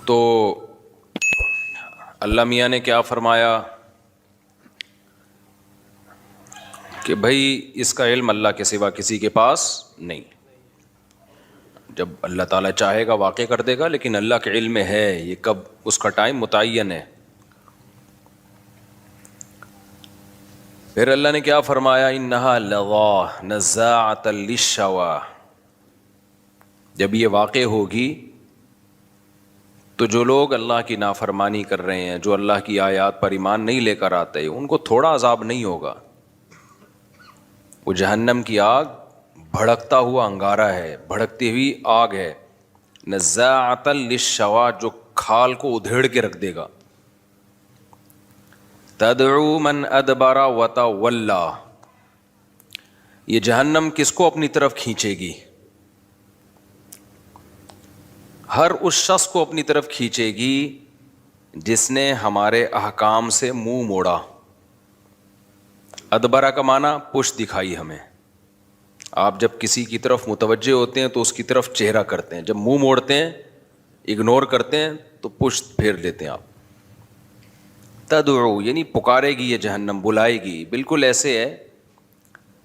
تو اللہ میاں نے کیا فرمایا کہ بھائی اس کا علم اللہ کے سوا کسی کے پاس نہیں. جب اللہ تعالیٰ چاہے گا واقع کر دے گا، لیکن اللہ کے علم میں ہے یہ کب، اس کا ٹائم متعین ہے. پھر اللہ نے کیا فرمایا، انہا لظیٰ نزاعۃ للشویٰ. جب یہ واقع ہوگی تو جو لوگ اللہ کی نافرمانی کر رہے ہیں، جو اللہ کی آیات پر ایمان نہیں لے کر آتے، ان کو تھوڑا عذاب نہیں ہوگا. وہ جہنم کی آگ بھڑکتا ہوا انگارہ ہے، بھڑکتی ہوئی آگ ہے. نزاعۃ للشویٰ، جو کھال کو ادھیڑ کے رکھ دے گا. تدعو من ادبر وتولی، یہ جہنم کس کو اپنی طرف کھینچے گی؟ ہر اس شخص کو اپنی طرف کھینچے گی جس نے ہمارے احکام سے منہ موڑا. ادبرہ کا معنی پشت دکھائی ہمیں. آپ جب کسی کی طرف متوجہ ہوتے ہیں تو اس کی طرف چہرہ کرتے ہیں، جب منہ موڑتے ہیں، اگنور کرتے ہیں تو پشت پھیر لیتے ہیں آپ. تدعو یعنی پکارے گی یہ جہنم، بلائے گی. بالکل ایسے ہے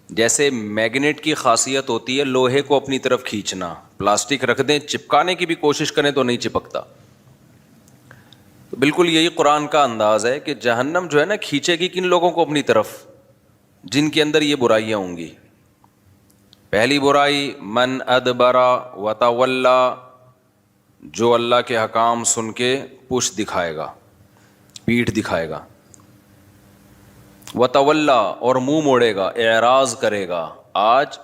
جیسے میگنیٹ کی خاصیت ہوتی ہے لوہے کو اپنی طرف کھینچنا. پلاسٹک رکھ دیں، چپکانے کی بھی کوشش کریں تو نہیں چپکتا. تو بالکل یہی قرآن کا انداز ہے کہ جہنم جو ہے نا کھینچے گی کن لوگوں کو اپنی طرف، جن کے اندر یہ برائیاں ہوں گی. پہلی برائی من ادبر وتولی، جو اللہ کے حکام سن کے پشت دکھائے گا، پیٹھ دکھائے گا. وتولی اور منہ موڑے گا، اعراض کرے گا. آج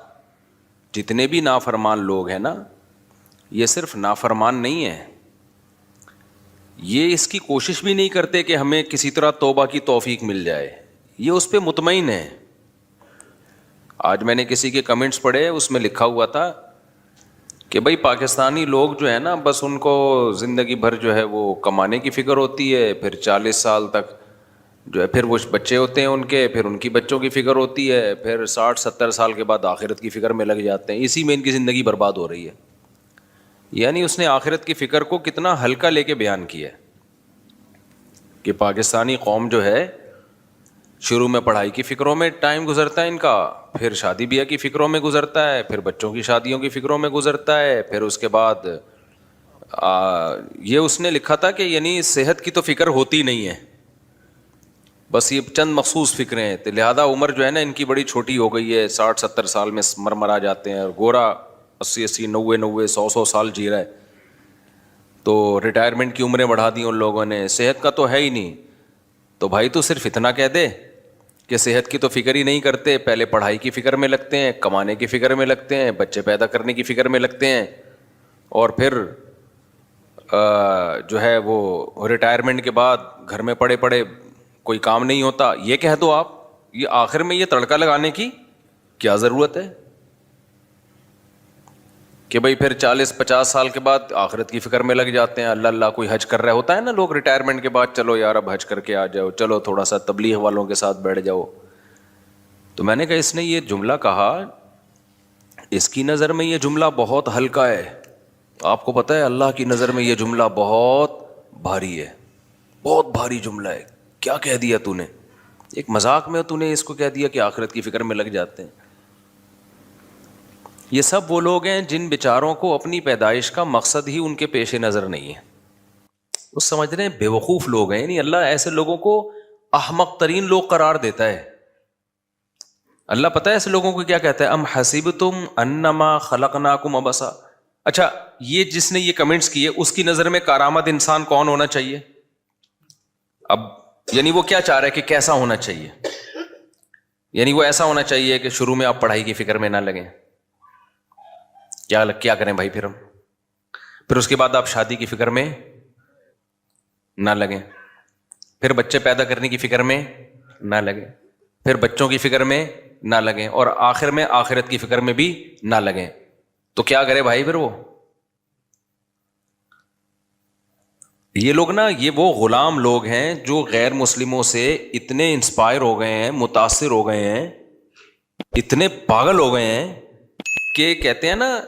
جتنے بھی نافرمان لوگ ہیں نا، یہ صرف نافرمان نہیں ہیں، یہ اس کی کوشش بھی نہیں کرتے کہ ہمیں کسی طرح توبہ کی توفیق مل جائے. یہ اس پہ مطمئن ہے. آج میں نے کسی کے کمنٹس پڑھے، اس میں لکھا ہوا تھا کہ بھائی پاکستانی لوگ جو ہے نا، بس ان کو زندگی بھر جو ہے وہ کمانے کی فکر ہوتی ہے، پھر 40 سال تک جو ہے پھر وہ بچے ہوتے ہیں ان کے، پھر ان کی بچوں کی فکر ہوتی ہے، پھر 60-70 سال کے بعد آخرت کی فکر میں لگ جاتے ہیں. اسی میں ان کی زندگی برباد ہو رہی ہے. یعنی اس نے آخرت کی فکر کو کتنا ہلکا لے کے بیان کیا ہے کہ پاکستانی قوم جو ہے شروع میں پڑھائی کی فکروں میں ٹائم گزرتا ہے ان کا، پھر شادی بیاہ کی فکروں میں گزرتا ہے، پھر بچوں کی شادیوں کی فکروں میں گزرتا ہے، پھر اس کے بعد یہ اس نے لکھا تھا کہ یعنی صحت کی تو فکر ہوتی نہیں ہے، بس یہ چند مخصوص فکریں ہیں. لہذا عمر جو ہے نا ان کی بڑی چھوٹی ہو گئی ہے، 60-70 سال میں مرا جاتے ہیں، اور گورا 80-80 90 100 سال جی رہا ہے. تو ریٹائرمنٹ کی عمریں بڑھا دی ان لوگوں نے. صحت کا تو ہے ہی نہیں. تو بھائی تو صرف اتنا کہہ دے کہ صحت کی تو فکر ہی نہیں کرتے، پہلے پڑھائی کی فکر میں لگتے ہیں، کمانے کی فکر میں لگتے ہیں، بچے پیدا کرنے کی فکر میں لگتے ہیں، اور پھر جو ہے وہ ریٹائرمنٹ کے بعد گھر میں پڑے پڑے کوئی کام نہیں ہوتا. یہ کہہ دو آپ، یہ آخر میں یہ تڑکا لگانے کی کیا ضرورت ہے کہ بھائی پھر 40-50 سال کے بعد آخرت کی فکر میں لگ جاتے ہیں. اللہ اللہ کوئی حج کر رہا ہوتا ہے نا لوگ ریٹائرمنٹ کے بعد، چلو یار اب حج کر کے آ جاؤ، چلو تھوڑا سا تبلیغ والوں کے ساتھ بیٹھ جاؤ. تو میں نے کہا اس نے یہ جملہ کہا، اس کی نظر میں یہ جملہ بہت ہلکا ہے. آپ کو پتہ ہے اللہ کی نظر میں یہ جملہ بہت بھاری ہے، بہت بھاری جملہ ہے. کیا کہہ دیا تو نے؟ ایک مذاق میں تو نے اس کو کہہ دیا کہ آخرت کی فکر میں لگ جاتے ہیں. یہ سب وہ لوگ ہیں جن بیچاروں کو اپنی پیدائش کا مقصد ہی ان کے پیش نظر نہیں ہے. وہ سمجھ رہے ہیں بے وقوف لوگ ہیں. یعنی اللہ ایسے لوگوں کو احمق ترین لوگ قرار دیتا ہے. اللہ پتہ ہے ایسے لوگوں کو کیا کہتا ہے، ام حسبتم انما خلقناکم عبثا. اچھا یہ جس نے یہ کمنٹس کیے اس کی نظر میں کارآمد انسان کون ہونا چاہیے؟ اب یعنی وہ کیا چاہ رہا ہے کہ کیسا ہونا چاہیے؟ یعنی وہ ایسا ہونا چاہیے کہ شروع میں آپ پڑھائی کی فکر میں نہ لگیں. کیا کریں بھائی پھر اس کے بعد آپ شادی کی فکر میں نہ لگیں، پھر بچے پیدا کرنے کی فکر میں نہ لگیں، پھر بچوں کی فکر میں نہ لگیں، اور آخر میں آخرت کی فکر میں بھی نہ لگیں. تو کیا کرے بھائی پھر وہ؟ یہ لوگ نا، یہ وہ غلام لوگ ہیں جو غیر مسلموں سے اتنے انسپائر ہو گئے ہیں، متاثر ہو گئے ہیں، اتنے پاگل ہو گئے ہیں کہ کہتے ہیں نا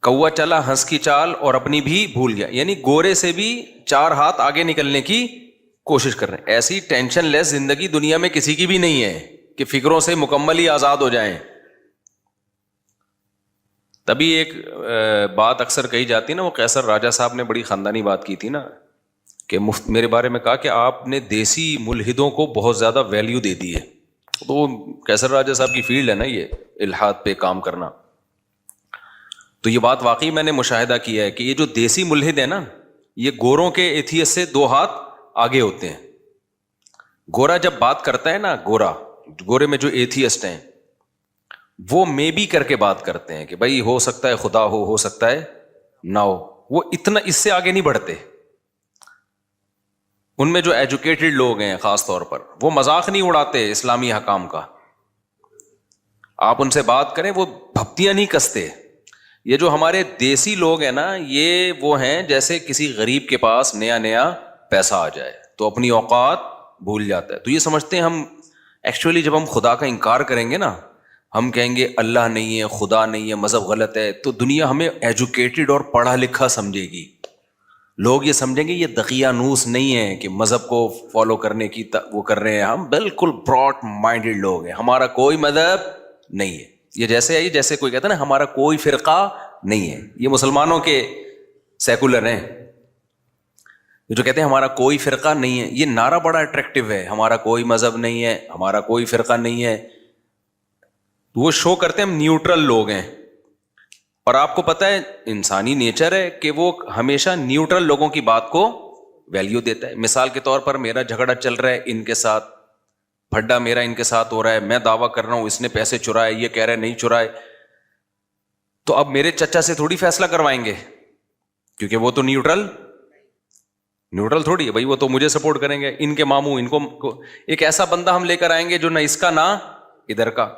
کوا چلا ہنس کی چال اور اپنی بھی بھول گیا، یعنی گورے سے بھی 4 ہاتھ آگے نکلنے کی کوشش کر رہے ہیں. ایسی ٹینشن لیس زندگی دنیا میں کسی کی بھی نہیں ہے کہ فکروں سے مکمل ہی آزاد ہو جائیں. تبھی ایک بات اکثر کہی جاتی ہے نا، وہ قیصر راجہ صاحب نے بڑی خاندانی بات کی تھی نا، کہ میرے بارے میں کہا کہ آپ نے دیسی ملحدوں کو بہت زیادہ ویلیو دے دی ہے. تو قیصر راجہ صاحب کی فیلڈ ہے نا یہ، الحاد پہ کام کرنا. تو یہ بات واقعی میں نے مشاہدہ کیا ہے کہ یہ جو دیسی ملحد ہے نا، یہ گوروں کے ایتھیس سے 2 ہاتھ آگے ہوتے ہیں. گورا جب بات کرتا ہے نا، گورے میں جو ایتھیسٹ ہیں وہ میں بھی کر کے بات کرتے ہیں کہ بھائی ہو سکتا ہے خدا ہو سکتا ہے نہ ہو. وہ اتنا اس سے آگے نہیں بڑھتے. ان میں جو ایجوکیٹڈ لوگ ہیں خاص طور پر، وہ مذاق نہیں اڑاتے اسلامی حکام کا. آپ ان سے بات کریں وہ بھپتیاں نہیں کستے. یہ جو ہمارے دیسی لوگ ہیں نا، یہ وہ ہیں جیسے کسی غریب کے پاس نیا پیسہ آ جائے تو اپنی اوقات بھول جاتا ہے. تو یہ سمجھتے ہیں ہم ایکچولی جب ہم خدا کا انکار کریں گے نا، ہم کہیں گے اللہ نہیں ہے، خدا نہیں ہے، مذہب غلط ہے، تو دنیا ہمیں ایجوکیٹڈ اور پڑھا لکھا سمجھے گی. لوگ یہ سمجھیں گے یہ دقیانوس نہیں ہے کہ مذہب کو فالو کرنے کی وہ کر رہے ہیں. ہم بالکل براڈ مائنڈڈ لوگ ہیں، ہمارا کوئی مذہب نہیں ہے. یہ جیسے کوئی کہتا ہے نا ہمارا کوئی فرقہ نہیں ہے. یہ مسلمانوں کے سیکولر ہیں جو کہتے ہیں ہمارا کوئی فرقہ نہیں ہے. یہ نعرہ بڑا اٹریکٹیو ہے، ہمارا کوئی مذہب نہیں ہے، ہمارا کوئی فرقہ نہیں ہے. وہ شو کرتے ہیں ہم نیوٹرل لوگ ہیں. اور آپ کو پتہ ہے انسانی نیچر ہے کہ وہ ہمیشہ نیوٹرل لوگوں کی بات کو ویلیو دیتا ہے. مثال کے طور پر میرا جھگڑا چل رہا ہے ان کے ساتھ، پھڈا میرا ان کے ساتھ ہو رہا ہے، میں دعویٰ کر رہا ہوں اس نے پیسے چرائے، یہ کہہ رہے نہیں چرائے، تو اب میرے چچا سے تھوڑی فیصلہ کروائیں گے کیونکہ وہ تو نیوٹرل تھوڑی ہے بھائی، وہ تو مجھے سپورٹ کریں گے. ان کے ماموں ان کو ایک ایسا بندہ ہم لے کر آئیں گے جو نہ اس کا نہ ادھر کا.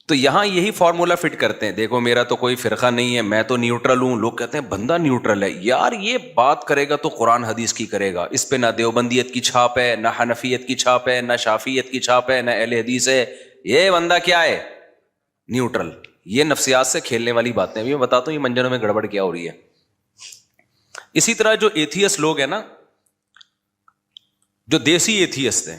تو یہاں یہی فارمولا فٹ کرتے ہیں، دیکھو میرا تو کوئی فرقہ نہیں ہے، میں تو نیوٹرل ہوں. لوگ کہتے ہیں بندہ نیوٹرل ہے. یار یہ بات کرے گا تو قرآن حدیث کی کرے گا، اس پہ نہ دیوبندیت کی چھاپ ہے، نہ حنفیت کی چھاپ ہے، نہ شافیت کی چھاپ ہے، نہ اہل حدیث ہے. یہ بندہ کیا ہے؟ نیوٹرل. یہ نفسیات سے کھیلنے والی باتیں. میں بتاتا ہوں یہ منجنوں میں گڑبڑ کیا ہو رہی ہے. اسی طرح جو ایتھیس لوگ ہیں نا، جو دیسی ایتھیسٹ ہیں،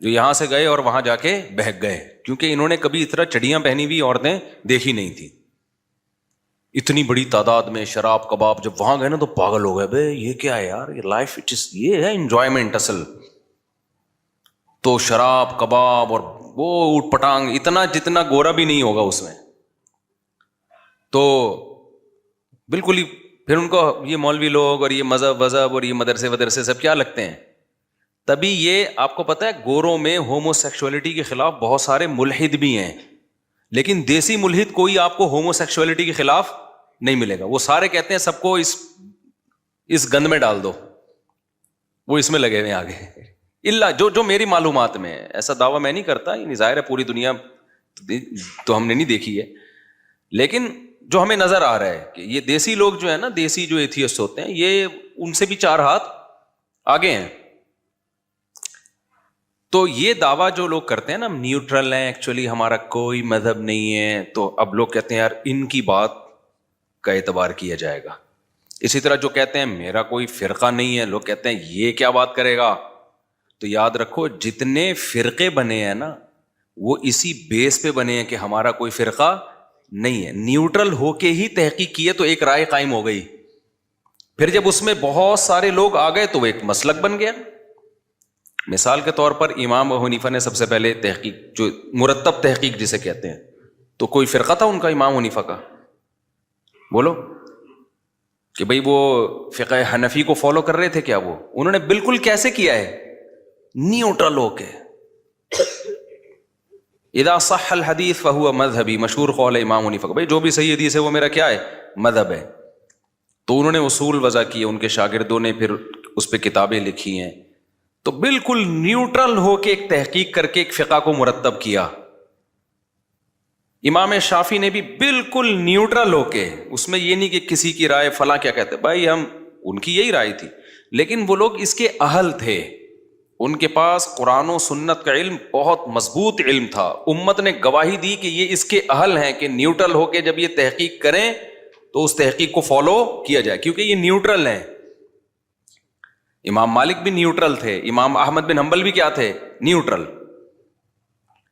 جو یہاں سے گئے اور وہاں جا کے بہک گئے کیونکہ انہوں نے کبھی اس طرح چڑیاں پہنی ہوئی عورتیں دیکھی نہیں تھی. اتنی بڑی تعداد میں شراب کباب، جب وہاں گئے نا تو پاگل ہو گئے، بے یہ کیا ہے یار، یہ لائف یہ ہے انجوائمنٹ اصل. تو شراب کباب اور وہ اوٹ پٹانگ، اتنا جتنا گورا بھی نہیں ہوگا اس میں. تو بالکل ہی پھر ان کو یہ مولوی لوگ اور یہ مذہب اور یہ مدرسے سب کیا لگتے ہیں. تبھی یہ آپ کو پتا ہے گوروں میں ہومو سیکشولیٹی کے خلاف بہت سارے ملحد بھی ہیں، لیکن دیسی ملحد کوئی آپ کو ہومو سیکشولیٹی کے خلاف نہیں ملے گا. وہ سارے کہتے ہیں سب کو اس گند میں ڈال دو، وہ اس میں لگے ہوئے آگے. اللہ جو میری معلومات میں ہے، ایسا دعویٰ میں نہیں کرتا، یہ ظاہر ہے پوری دنیا تو ہم نے نہیں دیکھی ہے، لیکن جو ہمیں نظر آ رہا ہے کہ یہ دیسی لوگ جو ہے نا، دیسی جو ایتھیسٹ ہوتے ہیں، یہ ان سے بھی 4 ہاتھ آگے ہیں. تو یہ دعویٰ جو لوگ کرتے ہیں نا، ہم نیوٹرل ہیں، ایکچولی ہمارا کوئی مذہب نہیں ہے، تو اب لوگ کہتے ہیں یار ان کی بات کا اعتبار کیا جائے گا. اسی طرح جو کہتے ہیں میرا کوئی فرقہ نہیں ہے، لوگ کہتے ہیں یہ کیا بات کرے گا. تو یاد رکھو جتنے فرقے بنے ہیں نا، وہ اسی بیس پہ بنے ہیں کہ ہمارا کوئی فرقہ نہیں ہے. نیوٹرل ہو کے ہی تحقیق کیے تو ایک رائے قائم ہو گئی. پھر جب اس میں بہت سارے لوگ آ گئے تو وہ ایک مسلک بن گیا. مثال کے طور پر امام ابو حنیفہ نے سب سے پہلے تحقیق، جو مرتب تحقیق جسے کہتے ہیں، تو کوئی فرقہ تھا ان کا امام حنیفہ کا؟ بولو کہ بھئی وہ فقہ حنفی کو فالو کر رہے تھے کیا؟ وہ انہوں نے بالکل کیسے کیا ہے؟ نیوٹرل ہو کے. اذا صح الحدیث فہو مذہبی، مشہور قول ہے امام حنیفہ کا، بھئی جو بھی صحیح حدیث ہے وہ میرا کیا ہے؟ مذہب ہے. تو انہوں نے اصول وضع کیے، ان کے شاگردوں نے پھر اس پہ کتابیں لکھی ہیں. تو بالکل نیوٹرل ہو کے ایک تحقیق کر کے ایک فقہ کو مرتب کیا. امام شافعی نے بھی بالکل نیوٹرل ہو کے، اس میں یہ نہیں کہ کسی کی رائے فلاں کیا کہتے، بھائی ہم ان کی یہی رائے تھی، لیکن وہ لوگ اس کے اہل تھے. ان کے پاس قرآن و سنت کا علم بہت مضبوط علم تھا. امت نے گواہی دی کہ یہ اس کے اہل ہیں کہ نیوٹرل ہو کے جب یہ تحقیق کریں تو اس تحقیق کو فالو کیا جائے, کیونکہ یہ نیوٹرل ہیں. امام مالک بھی نیوٹرل تھے, امام احمد بن حنبل بھی کیا تھے, نیوٹرل.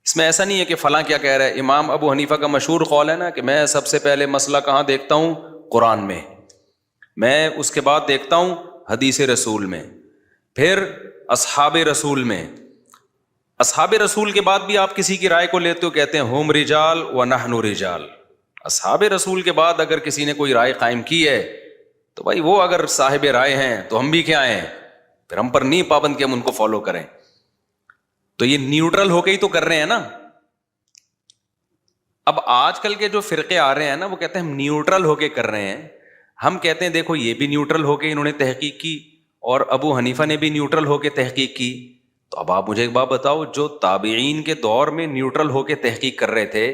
اس میں ایسا نہیں ہے کہ فلاں کیا کہہ رہا ہے. امام ابو حنیفہ کا مشہور قول ہے نا کہ میں سب سے پہلے مسئلہ کہاں دیکھتا ہوں, قرآن میں, میں اس کے بعد دیکھتا ہوں حدیث رسول میں, پھر اصحاب رسول میں. اصحاب رسول کے بعد بھی آپ کسی کی رائے کو لیتے ہو, کہتے ہیں ہم رجال و نحن رجال. اصحاب رسول کے بعد اگر کسی نے کوئی رائے قائم کی ہے تو بھائی وہ اگر صاحب رائے ہیں تو ہم بھی کیا ہیں, پھر ہم پر نہیں پابند کہ ہم ان کو فالو کریں. تو یہ نیوٹرل ہو کے ہی تو کر رہے ہیں نا. اب آج کل کے جو فرقے آ رہے ہیں نا وہ کہتے ہیں ہم نیوٹرل ہو کے کر رہے ہیں. ہم کہتے ہیں دیکھو یہ بھی نیوٹرل ہو کے انہوں نے تحقیق کی اور ابو حنیفہ نے بھی نیوٹرل ہو کے تحقیق کی. تو اب آپ مجھے ایک بات بتاؤ, جو تابعین کے دور میں نیوٹرل ہو کے تحقیق کر رہے تھے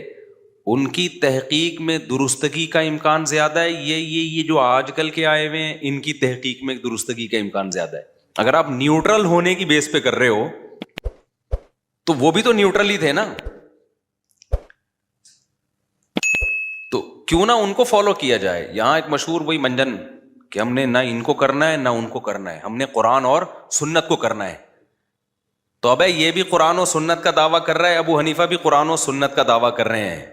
ان کی تحقیق میں درستگی کا امکان زیادہ ہے, یہ جو آج کل کے آئے ہوئے ہیں ان کی تحقیق میں درستگی کا امکان زیادہ ہے؟ اگر آپ نیوٹرل ہونے کی بیس پہ کر رہے ہو تو وہ بھی تو نیوٹرل ہی تھے نا, تو کیوں نہ ان کو فالو کیا جائے. یہاں ایک مشہور وہی منجن کہ ہم نے نہ ان کو کرنا ہے نہ ان کو کرنا ہے, ہم نے قرآن اور سنت کو کرنا ہے. تو اب یہ بھی قرآن و سنت کا دعویٰ کر رہا ہے, ابو حنیفہ بھی قرآن و سنت کا دعویٰ کر رہے ہیں,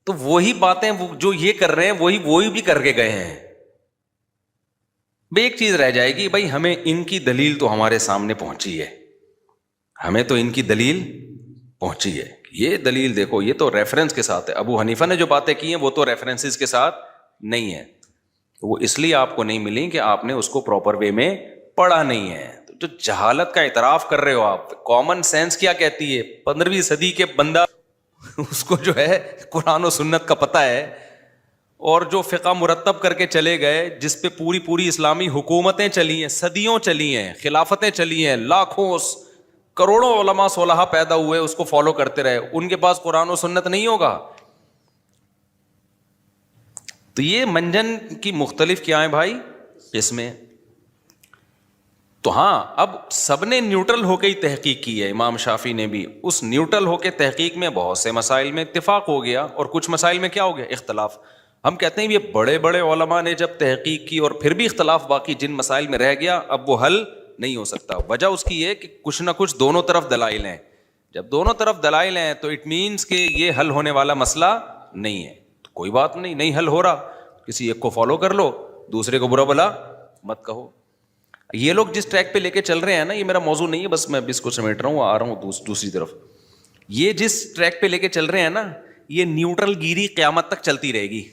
تو وہی باتیں جو یہ کر رہے ہیں وہی بھی کر کے گئے ہیں. بھائی ایک چیز رہ جائے گی, بھائی ہمیں ان کی دلیل تو ہمارے سامنے پہنچی ہے, ہمیں تو ان کی دلیل پہنچی ہے. یہ دلیل دیکھو, یہ تو ریفرنس کے ساتھ ہے. ابو حنیفہ نے جو باتیں کی ہیں وہ تو ریفرنسز کے ساتھ نہیں ہے, وہ اس لیے آپ کو نہیں ملی کہ آپ نے اس کو پراپر وے میں پڑھا نہیں ہے. تو جو جہالت کا اعتراف کر رہے ہو آپ, کامن سینس کیا کہتی ہے, 15ویں صدی کے بندہ اس کو جو ہے قرآن و سنت کا پتہ ہے, اور جو فقہ مرتب کر کے چلے گئے جس پہ پوری اسلامی حکومتیں چلی ہیں, صدیوں چلی ہیں, خلافتیں چلی ہیں, لاکھوں کروڑوں علماء صلحاء پیدا ہوئے, اس کو فالو کرتے رہے, ان کے پاس قرآن و سنت نہیں ہوگا. تو یہ منجن کی مختلف کیا ہیں بھائی اس میں. تو ہاں اب سب نے نیوٹرل ہو کے ہی تحقیق کی ہے, امام شافعی نے بھی. اس نیوٹرل ہو کے تحقیق میں بہت سے مسائل میں اتفاق ہو گیا اور کچھ مسائل میں کیا ہو گیا, اختلاف. ہم کہتے ہیں یہ بڑے بڑے علماء نے جب تحقیق کی اور پھر بھی اختلاف باقی جن مسائل میں رہ گیا, اب وہ حل نہیں ہو سکتا. وجہ اس کی یہ کہ کچھ نہ کچھ دونوں طرف دلائل ہیں. جب دونوں طرف دلائل ہیں تو اٹ مینس کہ یہ حل ہونے والا مسئلہ نہیں ہے. تو کوئی بات نہیں حل ہو رہا, کسی ایک کو فالو کر لو, دوسرے کو برا بلا مت کہو. یہ لوگ جس ٹریک پہ لے کے چل رہے ہیں نا, یہ میرا موضوع نہیں ہے, بس میں اس کو سمیٹ رہا ہوں, آ رہا ہوں دوسری طرف. یہ جس ٹریک پہ لے کے چل رہے ہیں نا, یہ نیوٹرل گیری قیامت تک چلتی رہے گی.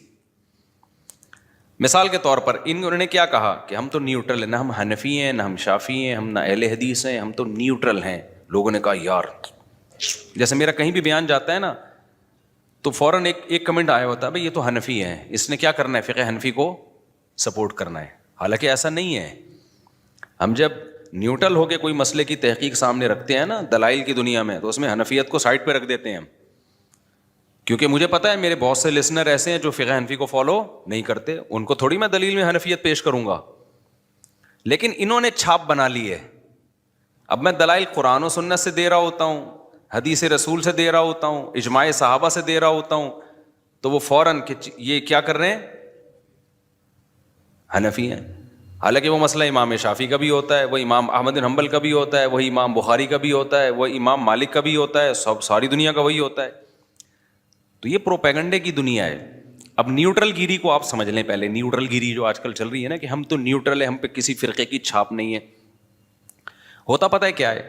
مثال کے طور پر انہوں نے کیا کہا کہ ہم تو نیوٹرل ہیں, نہ ہم حنفی ہیں نہ ہم شافعی ہیں, ہم نہ اہل حدیث ہیں, ہم تو نیوٹرل ہیں. لوگوں نے کہا یار, جیسے میرا کہیں بھی بیان جاتا ہے نا تو فوراً ایک کمنٹ آیا ہوتا ہے, بھائی یہ تو حنفی ہیں, اس نے کیا کرنا ہے, فقہ حنفی کو سپورٹ کرنا ہے. حالانکہ ایسا نہیں ہے. ہم جب نیوٹرل ہو کے کوئی مسئلے کی تحقیق سامنے رکھتے ہیں نا دلائل کی دنیا میں, تو اس میں حنفیت کو سائڈ پہ رکھ دیتے ہیں ہم, کیونکہ مجھے پتا ہے میرے بہت سے لسنر ایسے ہیں جو فقہ حنفی کو فالو نہیں کرتے, ان کو تھوڑی میں دلیل میں حنفیت پیش کروں گا. لیکن انہوں نے چھاپ بنا لی ہے. اب میں دلائل قرآن و سنت سے دے رہا ہوتا ہوں, حدیث رسول سے دے رہا ہوتا ہوں, اجماع صحابہ سے دے رہا ہوتا ہوں, تو وہ فوراً یہ کیا کر رہے ہیں, حنفی ہیں. حالانکہ وہ مسئلہ امام شافعی کا بھی ہوتا ہے, وہ امام احمد بن حنبل کا بھی ہوتا ہے, وہی امام بخاری کا بھی ہوتا ہے, وہ امام مالک کا بھی ہوتا ہے, ساری دنیا کا وہی ہوتا ہے. تو یہ پروپیگنڈے کی دنیا ہے. اب نیوٹرل گیری کو آپ سمجھ لیں پہلے. نیوٹرل گیری جو آج کل چل رہی ہے نا کہ ہم تو نیوٹرل ہیں, ہم پہ کسی فرقے کی چھاپ نہیں ہے. ہوتا پتہ ہے کیا ہے,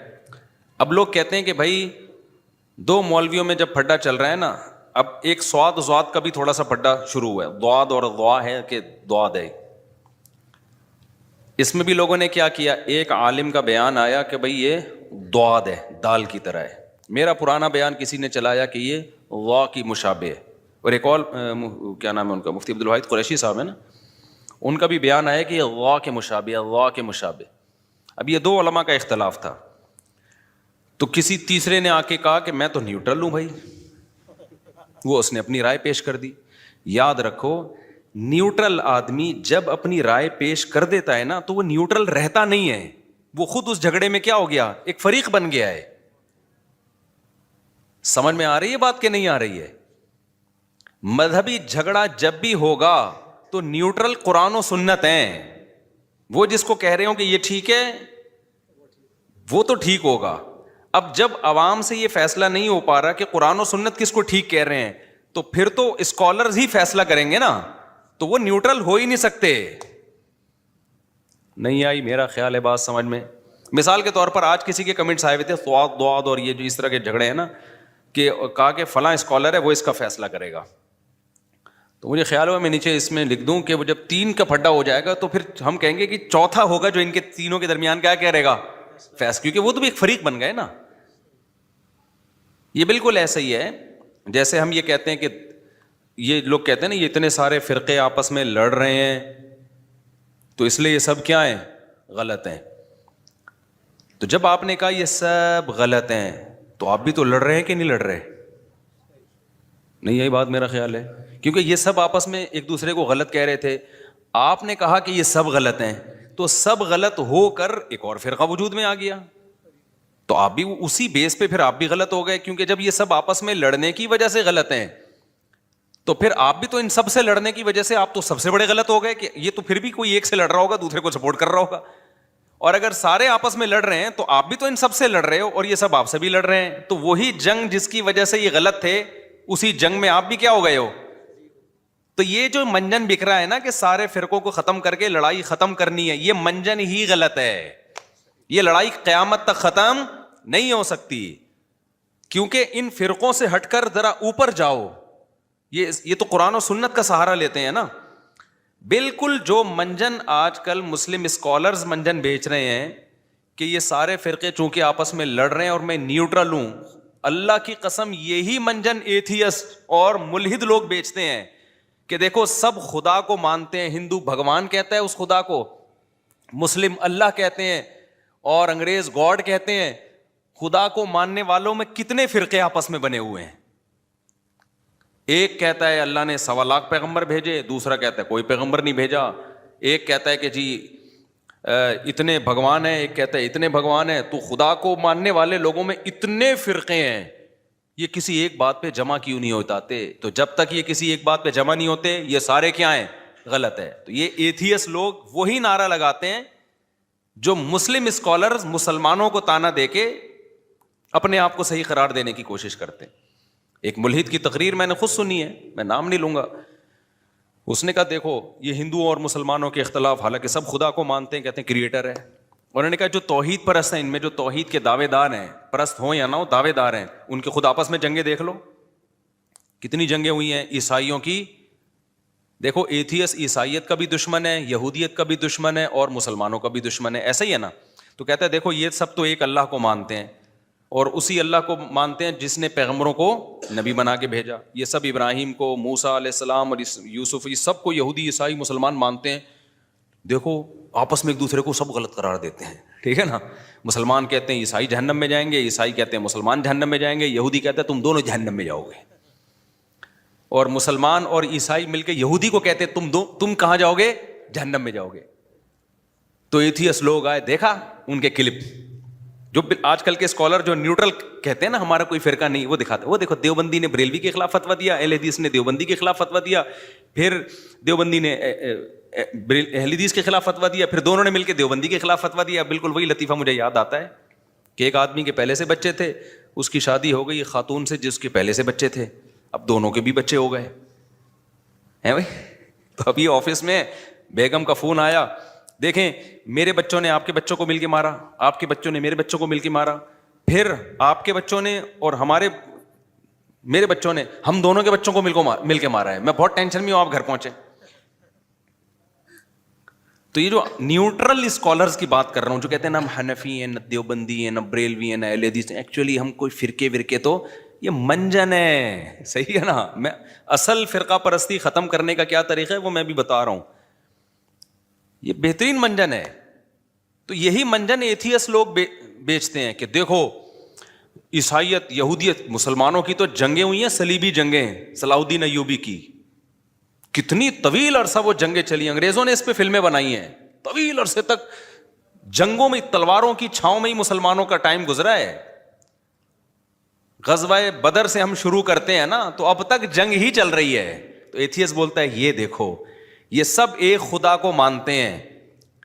اب لوگ کہتے ہیں کہ بھائی دو مولویوں میں جب پھڈا چل رہا ہے نا, اب ایک سواد کا بھی تھوڑا سا پھڈا شروع ہوا ہے, ضاد اور ضوا ہے کہ ضاد ہے. اس میں بھی لوگوں نے کیا کیا, ایک عالم کا بیان آیا کہ بھئی یہ ضاد ہے, دال کی طرح ہے. میرا پرانا بیان کسی نے چلایا کہ یہ ضا کی مشابہ ہے. اور ایک اور کیا نام ہے ان کا, مفتی عبدالواحد قریشی صاحب ہے نا, ان کا بھی بیان آیا کہ یہ ضا کے مشابہ ہے, ضا کے مشابہ. اب یہ دو علماء کا اختلاف تھا, تو کسی تیسرے نے آ کے کہا کہ میں تو نیوٹرل ہوں بھائی. وہ اس نے اپنی رائے پیش کر دی. یاد رکھو, نیوٹرل آدمی جب اپنی رائے پیش کر دیتا ہے نا تو وہ نیوٹرل رہتا نہیں ہے, وہ خود اس جھگڑے میں کیا ہو گیا؟ ایک فریق بن گیا ہے. سمجھ میں آ رہی ہے بات کہ نہیں آ رہی ہے؟ مذہبی جھگڑا جب بھی ہوگا تو نیوٹرل قرآن و سنت ہیں. وہ جس کو کہہ رہے ہوں کہ یہ ٹھیک ہے وہ تو ٹھیک ہوگا. اب جب عوام سے یہ فیصلہ نہیں ہو پا رہا کہ قرآن و سنت کس کو ٹھیک کہہ رہے ہیں, تو پھر تو اسکالرز ہی فیصلہ کریں گے نا, تو وہ نیوٹرل ہو ہی نہیں سکتے. نہیں آئی میرا خیال ہے بات سمجھ میں؟ مثال کے طور پر آج کسی کے کمنٹس آئے ہوئے تھے سواد دواد اور یہ جو اس طرح کے جھگڑے ہیں نا, کہ کہا کہ فلاں اسکالر ہے وہ اس کا فیصلہ کرے گا. تو مجھے خیال ہوا میں نیچے اس میں لکھ دوں کہ وہ جب 3 کا پھڈا ہو جائے گا تو پھر ہم کہیں گے کہ چوتھا ہوگا جو ان کے تینوں کے درمیان کیا کرے گا, فیصلہ, کیونکہ وہ تو بھی ایک فریق بن گئے نا. یہ بالکل ایسا ہی ہے جیسے ہم یہ کہتے ہیں کہ یہ لوگ کہتے ہیں نا یہ اتنے سارے فرقے آپس میں لڑ رہے ہیں تو اس لیے یہ سب کیا ہیں, غلط ہیں. تو جب آپ نے کہا یہ سب غلط ہیں تو آپ بھی تو لڑ رہے ہیں کہ نہیں لڑ رہے؟ نہیں یہی بات میرا خیال ہے, کیونکہ یہ سب آپس میں ایک دوسرے کو غلط کہہ رہے تھے. آپ نے کہا کہ یہ سب غلط ہیں تو سب غلط ہو کر ایک اور فرقہ وجود میں آ گیا, تو آپ بھی اسی بیس پہ پھر آپ بھی غلط ہو گئے. کیونکہ جب یہ سب آپس میں لڑنے کی وجہ سے غلط ہیں تو پھر آپ بھی تو ان سب سے لڑنے کی وجہ سے آپ تو سب سے بڑے غلط ہو گئے, کہ یہ تو پھر بھی کوئی ایک سے لڑ رہا ہوگا دوسرے کو سپورٹ کر رہا ہوگا. اور اگر سارے آپس میں لڑ رہے ہیں تو آپ بھی تو ان سب سے لڑ رہے ہو اور یہ سب آپ سے بھی لڑ رہے ہیں, تو وہی جنگ جس کی وجہ سے یہ غلط تھے اسی جنگ میں آپ بھی کیا ہو گئے ہو. تو یہ جو منجن بکھ رہا ہے نا کہ سارے فرقوں کو ختم کر کے لڑائی ختم کرنی ہے, یہ منجن ہی غلط ہے. یہ لڑائی قیامت تک ختم نہیں ہو سکتی, کیونکہ ان فرقوں سے ہٹ کر ذرا اوپر جاؤ. یہ تو قرآن و سنت کا سہارا لیتے ہیں نا. بالکل جو منجن آج کل مسلم اسکالرز منجن بیچ رہے ہیں کہ یہ سارے فرقے چونکہ آپس میں لڑ رہے ہیں اور میں نیوٹرل ہوں, اللہ کی قسم یہی منجن ایتھیسٹ اور ملحد لوگ بیچتے ہیں کہ دیکھو سب خدا کو مانتے ہیں. ہندو بھگوان کہتا ہے اس خدا کو, مسلم اللہ کہتے ہیں اور انگریز گاڈ کہتے ہیں. خدا کو ماننے والوں میں کتنے فرقے آپس میں بنے ہوئے ہیں. ایک کہتا ہے اللہ نے 1.25 لاکھ پیغمبر بھیجے, دوسرا کہتا ہے کوئی پیغمبر نہیں بھیجا. ایک کہتا ہے کہ جی اتنے بھگوان ہیں, ایک کہتا ہے اتنے بھگوان ہیں. تو خدا کو ماننے والے لوگوں میں اتنے فرقے ہیں, یہ کسی ایک بات پہ جمع کیوں نہیں ہوتے؟ تو جب تک یہ کسی ایک بات پہ جمع نہیں ہوتے یہ سارے کیا ہیں, غلط ہے. تو یہ ایتھیس لوگ وہی نعرہ لگاتے ہیں جو مسلم اسکالرز مسلمانوں کو تانا دے کے اپنے آپ کو صحیح قرار دینے کی کوشش کرتے ہیں. ایک ملحد کی تقریر میں نے خود سنی ہے, میں نام نہیں لوں گا. اس نے کہا دیکھو یہ ہندوؤں اور مسلمانوں کے اختلاف, حالانکہ سب خدا کو مانتے ہیں, کہتے ہیں کریٹر ہے. انہوں نے کہا جو توحید پرست ہیں, ان میں جو توحید کے دعوے دار ہیں, پرست ہوں یا نہ ہو دعوے دار ہیں, ان کے خود آپس میں جنگیں دیکھ لو, کتنی جنگیں ہوئی ہیں عیسائیوں کی. دیکھو ایتھیس عیسائیت کا بھی دشمن ہے, یہودیت کا بھی دشمن ہے اور مسلمانوں کا بھی دشمن ہے, ایسا ہی ہے نا. تو کہتا ہے دیکھو یہ سب تو ایک اللہ کو مانتے ہیں اور اسی اللہ کو مانتے ہیں جس نے پیغمبروں کو نبی بنا کے بھیجا. یہ سب ابراہیم کو, موسیٰ علیہ السلام اور یوسف, یہ سب کو یہودی عیسائی مسلمان مانتے ہیں. دیکھو آپس میں ایک دوسرے کو سب غلط قرار دیتے ہیں, ٹھیک ہے نا. مسلمان کہتے ہیں عیسائی جہنم میں جائیں گے, عیسائی کہتے ہیں مسلمان جہنم میں جائیں گے, یہودی کہتے ہیں تم دونوں جہنم میں جاؤ گے. اور مسلمان اور عیسائی مل کے یہودی کو کہتے ہیں تم کہاں جاؤ گے, جہنم میں جاؤ گے. تو ایتھیس لوگ آئے, دیکھا ان کے کلپ, جو آج کل کے اسکالر جو نیوٹرل کہتے ہیں نا ہمارا کوئی فرقہ نہیں, وہ دکھاتے, وہ دیکھو دیوبندی نے بریلوی کے خلاف فتویٰ دیا, اہل حدیث نے دیوبندی کے خلاف فتویٰ دیا, پھر دیوبندی نے اہل حدیث کے خلاف فتویٰ دیا, پھر دونوں نے مل کے دیوبندی کے خلاف فتویٰ دیا. بالکل وہی لطیفہ مجھے یاد آتا ہے کہ ایک آدمی کے پہلے سے بچے تھے, اس کی شادی ہو گئی خاتون سے جس کے پہلے سے بچے تھے, اب دونوں کے بھی بچے ہو گئے ہیں بھائی. تو ابھی آفس میں بیگم کا فون آیا, دیکھیں میرے بچوں نے آپ کے بچوں کو مل کے مارا, آپ کے بچوں نے میرے بچوں کو مل کے مارا, پھر آپ کے بچوں نے اور میرے بچوں نے ہم دونوں کے بچوں کو مل کے مارا ہے, میں بہت ٹینشن میں ہوں, آپ گھر پہنچے. تو یہ جو نیوٹرل اسکالرز کی بات کر رہا ہوں جو کہتے ہیں نا ہم حنفی ہیں, نہ دیوبندی ہیں, نہ بریلوی ہیں, نہ اہل حدیث ہیں, ایکچولی ہم کوئی فرقے ورقے تو یہ منجن ہے, صحیح ہے نا. میں اصل فرقہ پرستی ختم کرنے کا کیا طریقہ ہے وہ میں بھی بتا رہا ہوں, یہ بہترین منجن ہے. تو یہی منجن ایتھیس لوگ بیچتے ہیں کہ دیکھو عیسائیت یہودیت مسلمانوں کی تو جنگیں ہوئی ہیں, صلیبی جنگیں صلاح الدین ایوبی کی, کتنی طویل عرصہ وہ جنگیں چلی, انگریزوں نے اس پہ فلمیں بنائی ہیں, طویل عرصے تک جنگوں میں تلواروں کی چھاؤں میں ہی مسلمانوں کا ٹائم گزرا ہے. غزوہ بدر سے ہم شروع کرتے ہیں نا تو اب تک جنگ ہی چل رہی ہے. تو ایتھیس بولتا ہے یہ دیکھو یہ سب ایک خدا کو مانتے ہیں.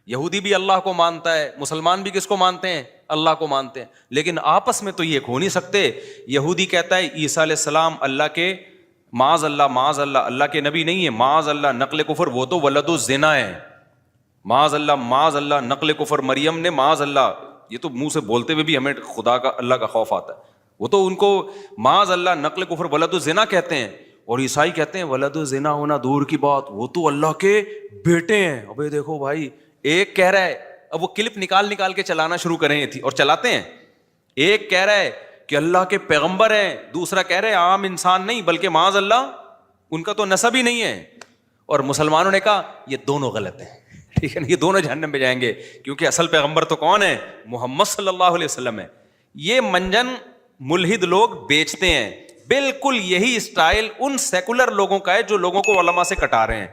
یہودی بھی اللہ کو مانتا ہے, مسلمان بھی کس کو مانتے ہیں؟ اللہ کو مانتے ہیں, لیکن آپس میں تو یہ ہو نہیں سکتے. یہودی کہتا ہے عیسیٰ علیہ السلام اللہ کے معاذ اللہ اللہ کے نبی نہیں ہے, معاذ اللہ نقل کفر, وہ تو ولد الزنا ہے, معاذ اللہ نقل کفر, مریم نے معاذ اللہ, یہ تو منہ سے بولتے ہوئے بھی ہمیں خدا کا اللہ کا خوف آتا ہے, وہ تو ان کو معاذ اللہ نقل کفر ولد الزنا کہتے ہیں. اور عیسائی کہتے ہیں ولد الزنا ہونا دور کی بات, وہ تو اللہ کے بیٹے ہیں. ابے دیکھو بھائی, ایک کہہ رہا ہے, اب وہ کلپ نکال کے چلانا شروع کریں تھی اور چلاتے ہیں. ایک کہہ رہا ہے کہ اللہ کے پیغمبر ہیں, دوسرا کہہ رہے ہیں عام انسان نہیں بلکہ معاذ اللہ ان کا تو نسب ہی نہیں ہے. اور مسلمانوں نے کہا یہ دونوں غلط ہیں, ٹھیک ہے نا, یہ دونوں جہنم میں جائیں گے کیونکہ اصل پیغمبر تو کون ہے؟ محمد صلی اللہ علیہ وسلم ہے. یہ منجن ملحد لوگ بیچتے ہیں. بالکل یہی اسٹائل ان سیکولر لوگوں کا ہے جو لوگوں کو علماء سے کٹا رہے ہیں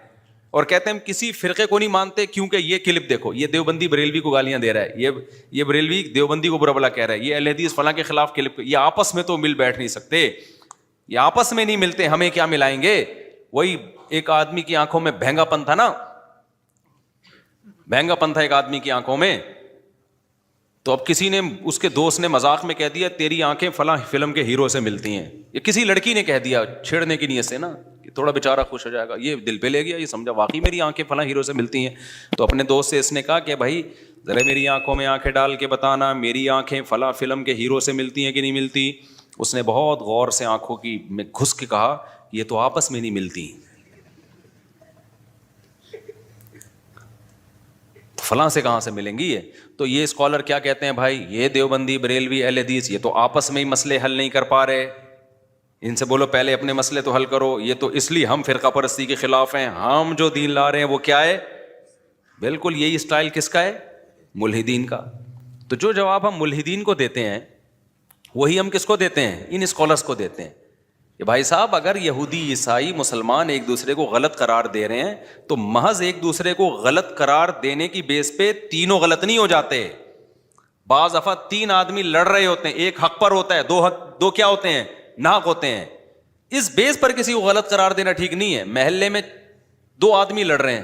اور کہتے ہیں ہم کسی فرقے کو نہیں مانتے کیونکہ یہ کلپ دیکھو, یہ دیوبندی بریلوی کو گالیاں دے رہا ہے, یہ بریلوی دیوبندی کو برا بلا کہہ رہا ہے, یہ اہل حدیث فلاں کے خلاف کلپ. یہ آپس میں تو مل بیٹھ نہیں سکتے, یہ آپس میں نہیں ملتے, ہمیں کیا ملائیں گے؟ وہی ایک آدمی کی آنکھوں میں بھینگا پن تھا نا, بھینگا پن تھا ایک آدمی کی آنکھوں میں, تو اب کسی نے, اس کے دوست نے مذاق میں کہہ دیا تیری آنکھیں فلاں فلم کے ہیرو سے ملتی ہیں. یہ کسی لڑکی نے کہہ دیا چھیڑنے کی نیت سے نا, کہ تھوڑا بیچارہ خوش ہو جائے گا, یہ دل پہ لے گیا, یہ سمجھا واقعی میری آنکھیں فلاں ہیرو سے ملتی ہیں. تو اپنے دوست سے اس نے کہا کہ بھائی ذرا میری آنکھوں میں آنکھیں ڈال کے بتانا میری آنکھیں فلاں فلم کے ہیرو سے ملتی ہیں کہ نہیں ملتی. اس نے بہت غور سے آنکھوں کی میں گھس کے کہا یہ تو آپس میں نہیں ملتی, فلاں سے کہاں سے ملیں گی یہ. تو یہ اسکالر کیا کہتے ہیں بھائی, یہ دیوبندی بریلوی اہل حدیث یہ تو آپس میں ہی مسئلے حل نہیں کر پا رہے, ان سے بولو پہلے اپنے مسئلے تو حل کرو. یہ تو اس لیے ہم فرقہ پرستی کے خلاف ہیں, ہم جو دین لا رہے ہیں وہ کیا ہے؟ بالکل یہی اسٹائل کس کا ہے؟ ملحدین کا. تو جو جواب ہم ملحدین کو دیتے ہیں وہی ہم کس کو دیتے ہیں؟ ان اسکالرس کو دیتے ہیں کہ بھائی صاحب اگر یہودی عیسائی مسلمان ایک دوسرے کو غلط قرار دے رہے ہیں تو محض ایک دوسرے کو غلط قرار دینے کی بیس پہ تینوں غلط نہیں ہو جاتے. بعض دفعہ تین آدمی لڑ رہے ہوتے ہیں, ایک حق پر ہوتا ہے, دو کیا ہوتے ہیں؟ ناحق ہوتے ہیں. اس بیس پر کسی کو غلط قرار دینا ٹھیک نہیں ہے. محلے میں دو آدمی لڑ رہے ہیں,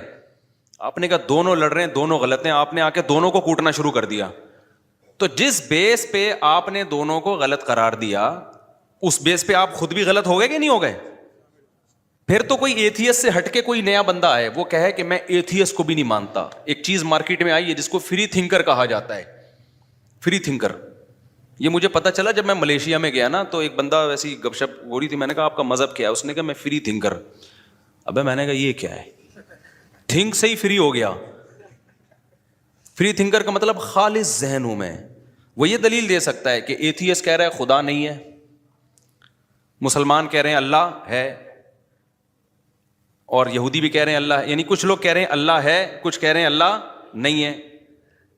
آپ نے کہا دونوں لڑ رہے ہیں دونوں غلط ہیں, آپ نے آ کے دونوں کو کوٹنا شروع کر دیا. تو جس بیس پہ آپ نے دونوں کو غلط قرار دیا اس بیس پہ آپ خود بھی غلط ہو گئے کہ نہیں ہو گئے؟ پھر تو کوئی ایتھیس سے ہٹ کے کوئی نیا بندہ ہے وہ کہے کہ میں ایتھیس کو بھی نہیں مانتا. ایک چیز مارکیٹ میں آئی ہے جس کو فری تھنکر کہا جاتا ہے. فری تھنکر, یہ مجھے پتا چلا جب میں ملیشیا میں گیا نا, تو ایک بندہ ویسی گپ شپ ہو رہی تھی, میں نے کہا آپ کا مذہب کیا ہے؟ اس نے کہا میں فری تھنکر. ابے میں نے کہا یہ کیا ہے؟ تھنک سے ہی فری ہو گیا. فری تھنکر کا مطلب خالص ذہن ہوں میں. وہ یہ دلیل دے سکتا ہے کہ ایتھیس کہہ رہا ہے خدا نہیں ہے, مسلمان کہہ رہے ہیں اللہ ہے, اور یہودی بھی کہہ رہے ہیں اللہ ہے. یعنی کچھ لوگ کہہ رہے ہیں اللہ ہے, کچھ کہہ رہے ہیں اللہ نہیں ہے.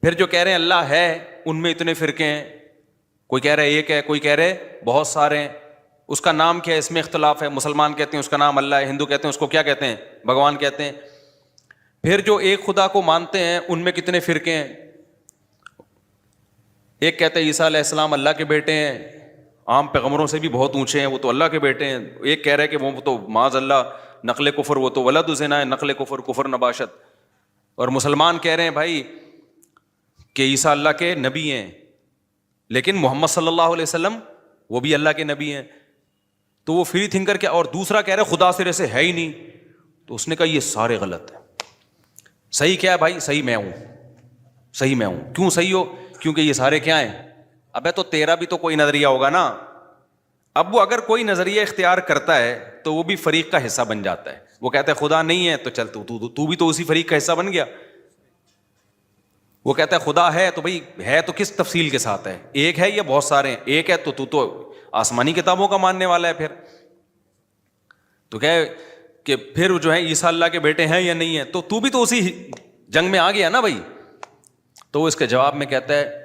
پھر جو کہہ رہے ہیں اللہ ہے ان میں اتنے فرقے ہیں, کوئی کہہ رہے ایک ہے, کوئی کہہ رہے بہت سارے ہیں. اس کا نام کیا ہے اس میں اختلاف ہے. مسلمان کہتے ہیں اس کا نام اللہ ہے, ہندو کہتے ہیں اس کو کیا کہتے ہیں؟ بھگوان کہتے ہیں. پھر جو ایک خدا کو مانتے ہیں ان میں کتنے فرقے ہیں. ایک کہتے ہیں عیسیٰ علیہ السلام اللہ کے بیٹے ہیں, عام پیغمبروں سے بھی بہت اونچے ہیں, وہ تو اللہ کے بیٹے ہیں. ایک کہہ رہے کہ وہ تو معاذ اللہ نقل کفر, وہ تو ولد الزنا ہے, نقل کفر کفر نباشت. اور مسلمان کہہ رہے ہیں بھائی کہ عیسیٰ اللہ کے نبی ہیں, لیکن محمد صلی اللہ علیہ وسلم وہ بھی اللہ کے نبی ہیں. تو وہ فری تھنکر کیا. اور دوسرا کہہ رہے خدا سرے سے ہے ہی نہیں. تو اس نے کہا یہ سارے غلط ہیں. صحیح کیا ہے بھائی؟ صحیح میں ہوں, صحیح میں ہوں. کیوں صحیح ہو؟ کیونکہ یہ سارے کیا ہیں. ابے تو تیرا بھی تو کوئی نظریہ ہوگا نا. اب وہ اگر کوئی نظریہ اختیار کرتا ہے تو وہ بھی فریق کا حصہ بن جاتا ہے. وہ کہتا ہے خدا نہیں ہے تو چل تو بھی تو اسی فریق کا حصہ بن گیا. وہ کہتا ہے خدا ہے تو بھائی ہے تو کس تفصیل کے ساتھ ہے؟ ایک ہے یا بہت سارے ہیں؟ ایک ہے تو آسمانی کتابوں کا ماننے والا ہے. پھر تو کہ پھر جو ہے عیسیٰ اللہ کے بیٹے ہیں یا نہیں ہے, تو بھی تو اسی جنگ میں آ گیا نا بھائی. تو وہ اس کے جواب میں کہتا ہے